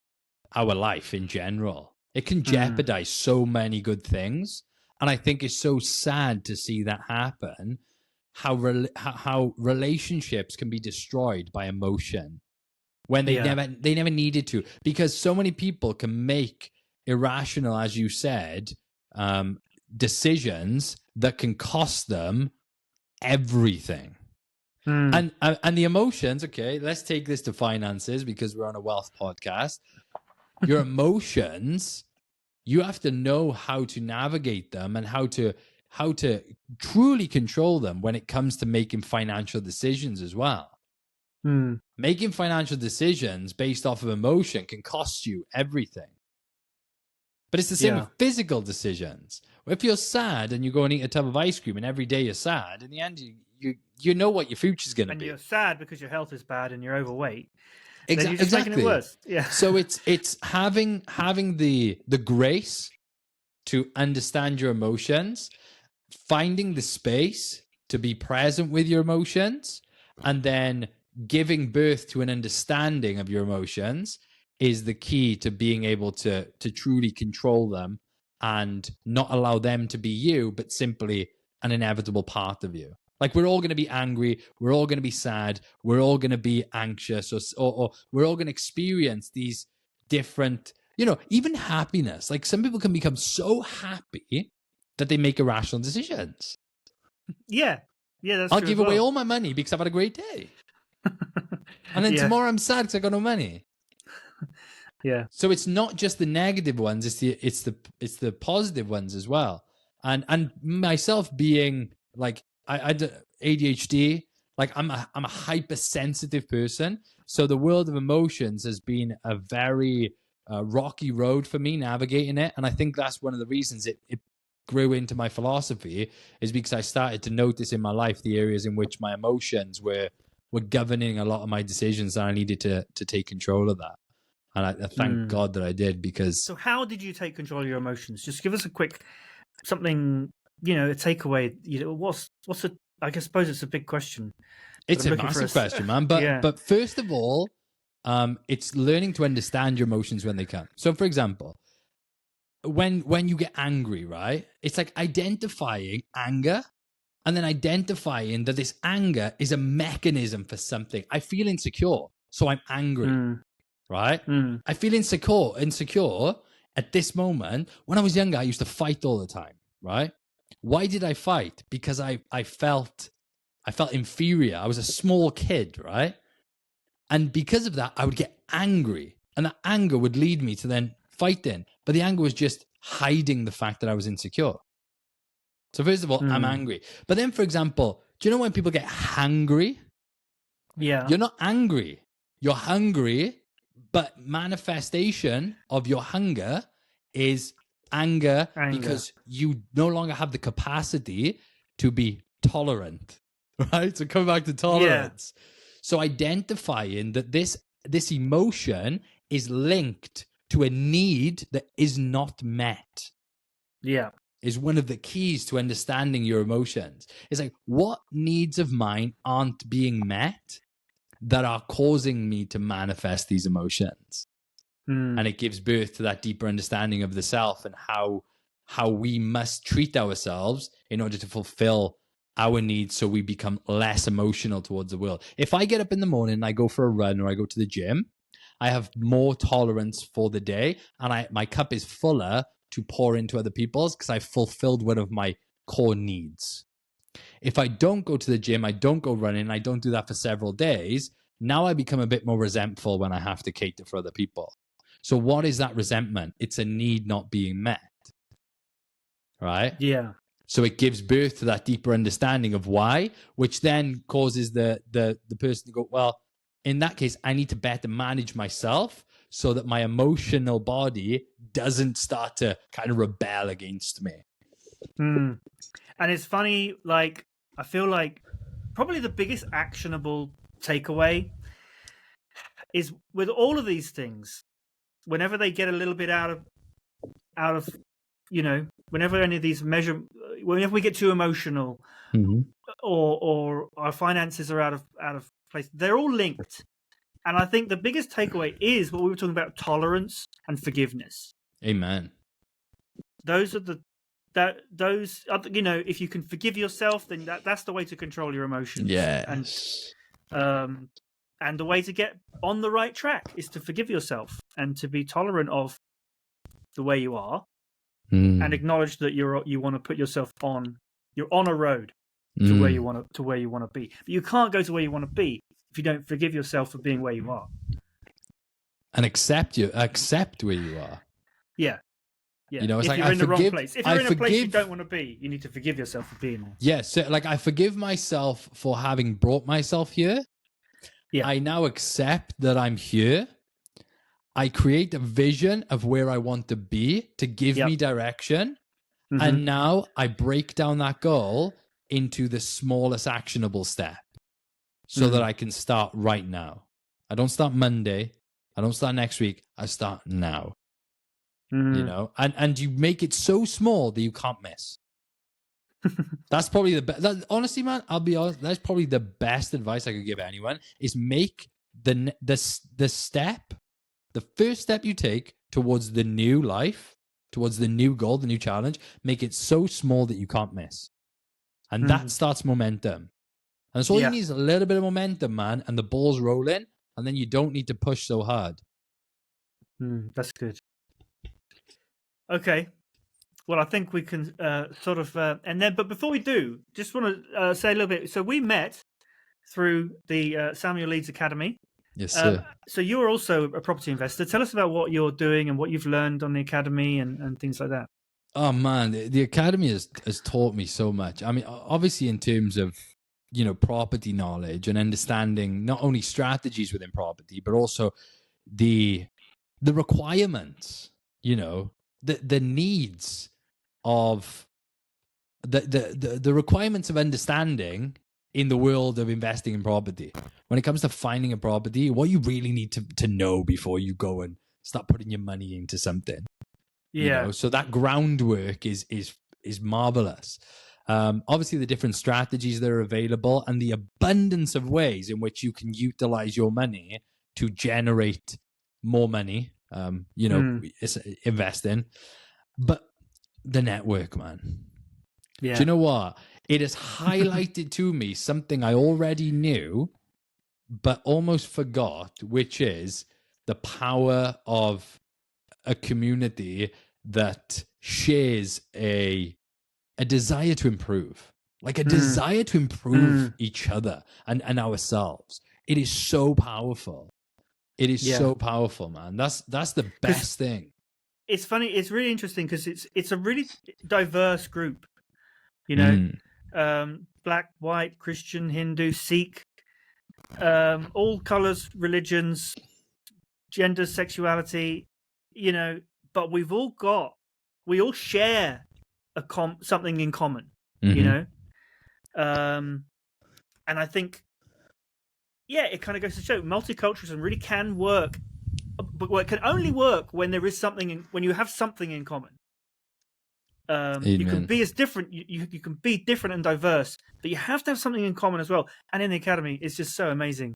life in general. It can jeopardize so many good things. And I think it's so sad to see that happen, how relationships can be destroyed by emotion when they never needed to, because so many people can make irrational, as you said, decisions that can cost them everything. And the emotions, okay, let's take this to finances because we're on a wealth podcast. Your emotions, you have to know how to navigate them and how to truly control them when it comes to making financial decisions as well. Making financial decisions based off of emotion can cost you everything. But it's the same with physical decisions. If you're sad and you go and eat a tub of ice cream and every day you're sad, in the end you know what your future's going to be. And you're sad because your health is bad and you're overweight. Then you're just making it worse. Yeah. So it's having the grace to understand your emotions, finding the space to be present with your emotions, and then giving birth to an understanding of your emotions is the key to being able to truly control them and not allow them to be you, but simply an inevitable part of you. Like, we're all going to be angry, we're all going to be sad, we're all going to be anxious, or we're all going to experience these different, even happiness. Like, some people can become so happy that they make irrational decisions. Yeah, that's I'll true give as well. away all my money because I've had a great day. And then tomorrow I'm sad because I got no money. Yeah. So it's not just the negative ones; it's the positive ones as well. And myself being like I ADHD, like I'm a hypersensitive person. So the world of emotions has been a very rocky road for me navigating it, and I think that's one of the reasons it grew into my philosophy, is because I started to notice in my life the areas in which my emotions were governing a lot of my decisions, and I needed to take control of that. And I thank God that I did, because... So how did you take control of your emotions? Just give us a quick something, a takeaway. What's a... I suppose it's a big question. It's a massive question, man. But first of all, it's learning to understand your emotions when they come. So, for example, when you get angry, right? It's like identifying anger and then identifying that this anger is a mechanism for something. I feel insecure, so I'm angry. Right? I feel insecure at this moment. When I was younger, I used to fight all the time, right? Why did I fight? Because I felt inferior. I was a small kid, right? And because of that, I would get angry. And that anger would lead me to then fighting. But the anger was just hiding the fact that I was insecure. So first of all, I'm angry. But then, for example, do you know when people get hangry? Yeah. You're not angry. You're hungry. But manifestation of your hunger is anger because you no longer have the capacity to be tolerant, right? So come back to tolerance. Yeah. So identifying that this emotion is linked to a need that is not met. Yeah. Is one of the keys to understanding your emotions. It's like, what needs of mine aren't being met that are causing me to manifest these emotions? And it gives birth to that deeper understanding of the self and how we must treat ourselves in order to fulfill our needs, so we become less emotional towards the world. If I get up in the morning and I go for a run or I go to the gym, I have more tolerance for the day, and my cup is fuller to pour into other people's because I've fulfilled one of my core needs. If I don't go to the gym, I don't go running, I don't do that for several days, now I become a bit more resentful when I have to cater for other people. So what is that resentment? It's a need not being met, right? Yeah. So it gives birth to that deeper understanding of why, which then causes the person to go, well, in that case, I need to better manage myself so that my emotional body doesn't start to kind of rebel against me. And it's funny, like, I feel like probably the biggest actionable takeaway is with all of these things, whenever they get a little bit out of whenever any of these whenever we get too emotional, or our finances are out of place, they're all linked. And I think the biggest takeaway is what we were talking about: tolerance and forgiveness. Amen. Those are if you can forgive yourself, then that's the way to control your emotions. Yes. And the way to get on the right track is to forgive yourself and to be tolerant of the way you are, and acknowledge that you want to put yourself you're on a road to where you want to be. But you can't go to where you want to be if you don't forgive yourself for being where you are. And accept where you are. Yeah. You know, it's if like you're in the wrong place. If you're in a place you don't want to be, you need to forgive yourself for being there. Yeah, so like I forgive myself for having brought myself here. Yeah. I now accept that I'm here. I create a vision of where I want to be to give me direction. And now I break down that goal into the smallest actionable step so that I can start right now. I don't start Monday. I don't start next week. I start now. You know, and you make it so small that you can't miss. That's probably the best. Honestly, man, I'll be honest. That's probably the best advice I could give anyone: is make the step, the first step you take towards the new life, towards the new goal, the new challenge. Make it so small that you can't miss, and that starts momentum. And that's all you need is a little bit of momentum, man, and the ball's rolling, and then you don't need to push so hard. That's good. Okay. Well, I think we can but before we do, just want to say a little bit. So we met through the Samuel Leeds Academy. Yes, sir. So you're also a property investor. Tell us about what you're doing and what you've learned on the Academy and things like that. Oh, man, the Academy has taught me so much. I mean, obviously in terms of, property knowledge and understanding not only strategies within property, but also the requirements, the needs of the requirements of understanding in the world of investing in property. When it comes to finding a property, what you really need to know before you go and start putting your money into something. Yeah. So that groundwork is marvelous. Obviously the different strategies that are available and the abundance of ways in which you can utilize your money to generate more money, invest in. But the network, man. Yeah. Do you know what? It has highlighted to me something I already knew, but almost forgot, which is the power of a community that shares a desire to improve, like a desire to improve each other and ourselves. It is so powerful. It is so powerful, man. That's the best thing. It's funny. It's really interesting because it's a really diverse group. Black, white, Christian, Hindu, Sikh, all colors, religions, gender, sexuality. But we all share something in common. And I think, it kind of goes to show multiculturalism really can work. But it can only work when there is when you have something in common. You can be as different. You can be different and diverse, but you have to have something in common as well. And in the Academy, it's just so amazing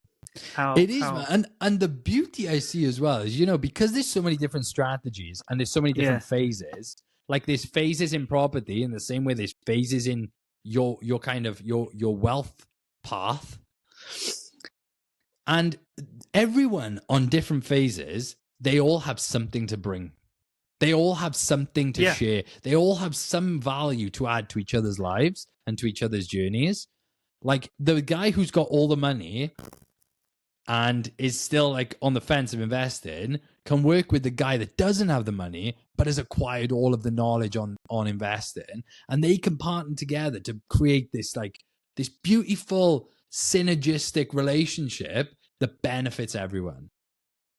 how it is, man. And the beauty I see as well is, because there's so many different strategies and there's so many different phases. Like there's phases in property in the same way there's phases in your kind of your wealth path. And everyone on different phases, they all have something to bring. They all have something to share. They all have some value to add to each other's lives and to each other's journeys. Like the guy who's got all the money and is still like on the fence of investing can work with the guy that doesn't have the money but has acquired all of the knowledge on investing, and they can partner together to create this beautiful synergistic relationship that benefits everyone.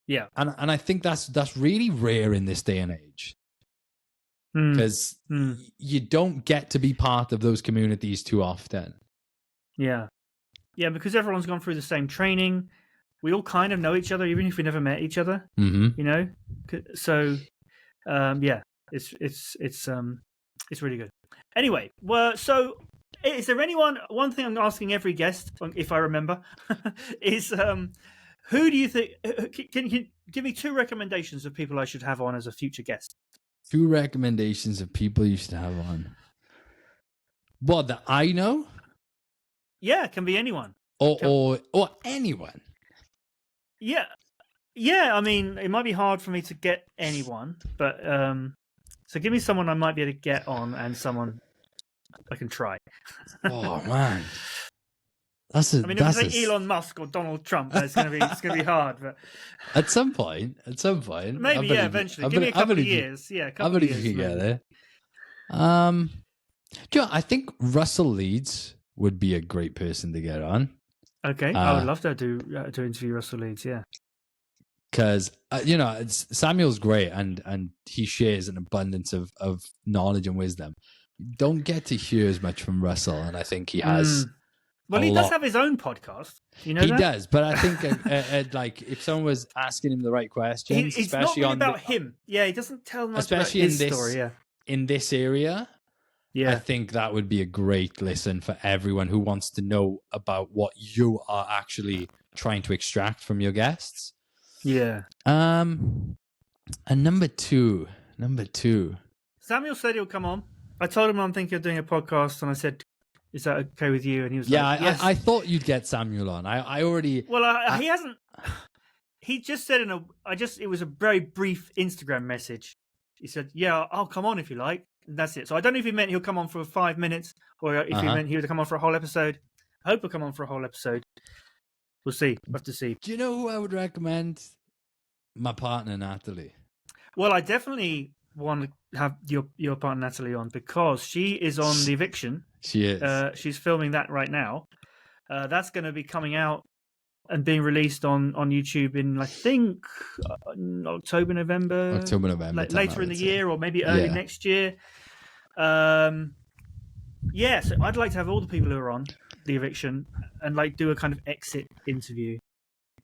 Yeah. And I think that's really rare in this day and age, because you don't get to be part of those communities too often. Yeah, because everyone's gone through the same training. We all kind of know each other, even if we never met each other. So, It's really good. Anyway, well, so is there anyone? One thing I'm asking every guest, if I remember, is who do you think? Can you give me 2 recommendations of people I should have on as a future guest? 2 recommendations of people you should have on. What, that I know? Yeah, it can be anyone. Or anyone. Yeah. I mean, it might be hard for me to get anyone, but so give me someone I might be able to get on and someone I can try. Oh man, if you say Elon Musk or Donald Trump, it's gonna be hard. But at some point, maybe eventually. Give me a couple of years. Yeah, I believe you can get there. I think Russell Leeds would be a great person to get on. Okay, I would love to interview Russell Leeds. Yeah. Because Samuel's great and he shares an abundance of knowledge and wisdom. You don't get to hear as much from Russell, and I think he has. Well, he does have his own podcast. You know, he does, but I think like if someone was asking him the right questions, it's especially not really about him. Yeah, he doesn't tell much especially about his story. Yeah, in this area. Yeah, I think that would be a great listen for everyone who wants to know about what you are actually trying to extract from your guests. Yeah. And number two. Samuel said he'll come on. I told him I'm thinking of doing a podcast, and I said, "Is that okay with you?" And he was like, "Yes." I thought you'd get Samuel on. I already. Well, he hasn't. He just said it was a very brief Instagram message. He said, "Yeah, I'll come on if you like." And that's it. So I don't know if he meant he'll come on for 5 minutes, or if he meant he would come on for a whole episode. I hope he'll come on for a whole episode. We'll see. We'll have to see. Do you know who I would recommend? My partner, Natalie. Well, I definitely want to have your partner, Natalie, on because she is on The Eviction. She is. She's filming that right now. That's going to be coming out and being released on YouTube in, I think, October, November. Later in the year or maybe early next year. So I'd like to have all the people who are on The Eviction and like do a kind of exit interview.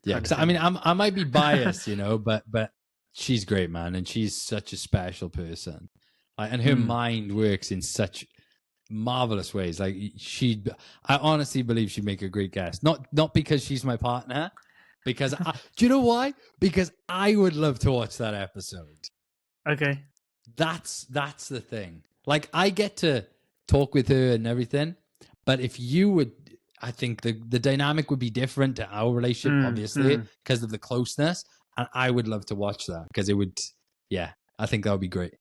Yeah, because I mean, I might be biased, but she's great, man, and she's such a special person, and her mind works in such marvelous ways. Like I honestly believe she'd make a great guest. Not because she's my partner, because do you know why? Because I would love to watch that episode. Okay, that's the thing. Like I get to talk with her and everything, but if you would. I think the dynamic would be different to our relationship, obviously, because of the closeness. And I would love to watch that because it would, I think that would be great.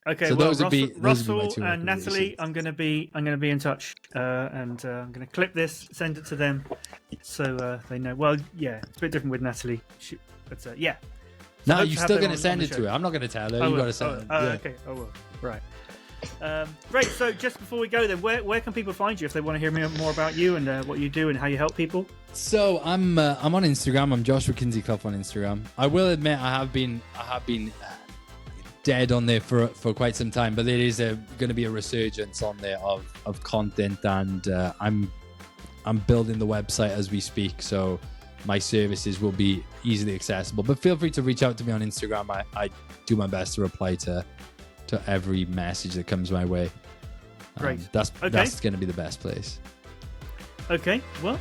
Okay, so those would be Russell and Natalie. I'm gonna be in touch, and I'm gonna clip this, send it to them, so they know. Well, yeah, it's a bit different with Natalie, but yeah. So no, you're still gonna send it to her. I'm not gonna tell her. You gotta send it. Okay, I will. Right. Great. So just before we go, then, where can people find you if they want to hear more about you and what you do and how you help people? So I'm on Instagram. I'm Joshua Kinsey-Clough on Instagram. I will admit I have been dead on there for quite some time, but there is going to be a resurgence on there of content, and I'm building the website as we speak. So my services will be easily accessible. But feel free to reach out to me on Instagram. I do my best to reply to every message that comes my way. Great. That's going to be the best place. Okay. Well,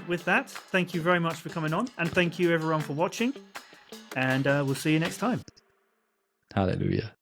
with that, thank you very much for coming on, and thank you everyone for watching, and we'll see you next time. Hallelujah.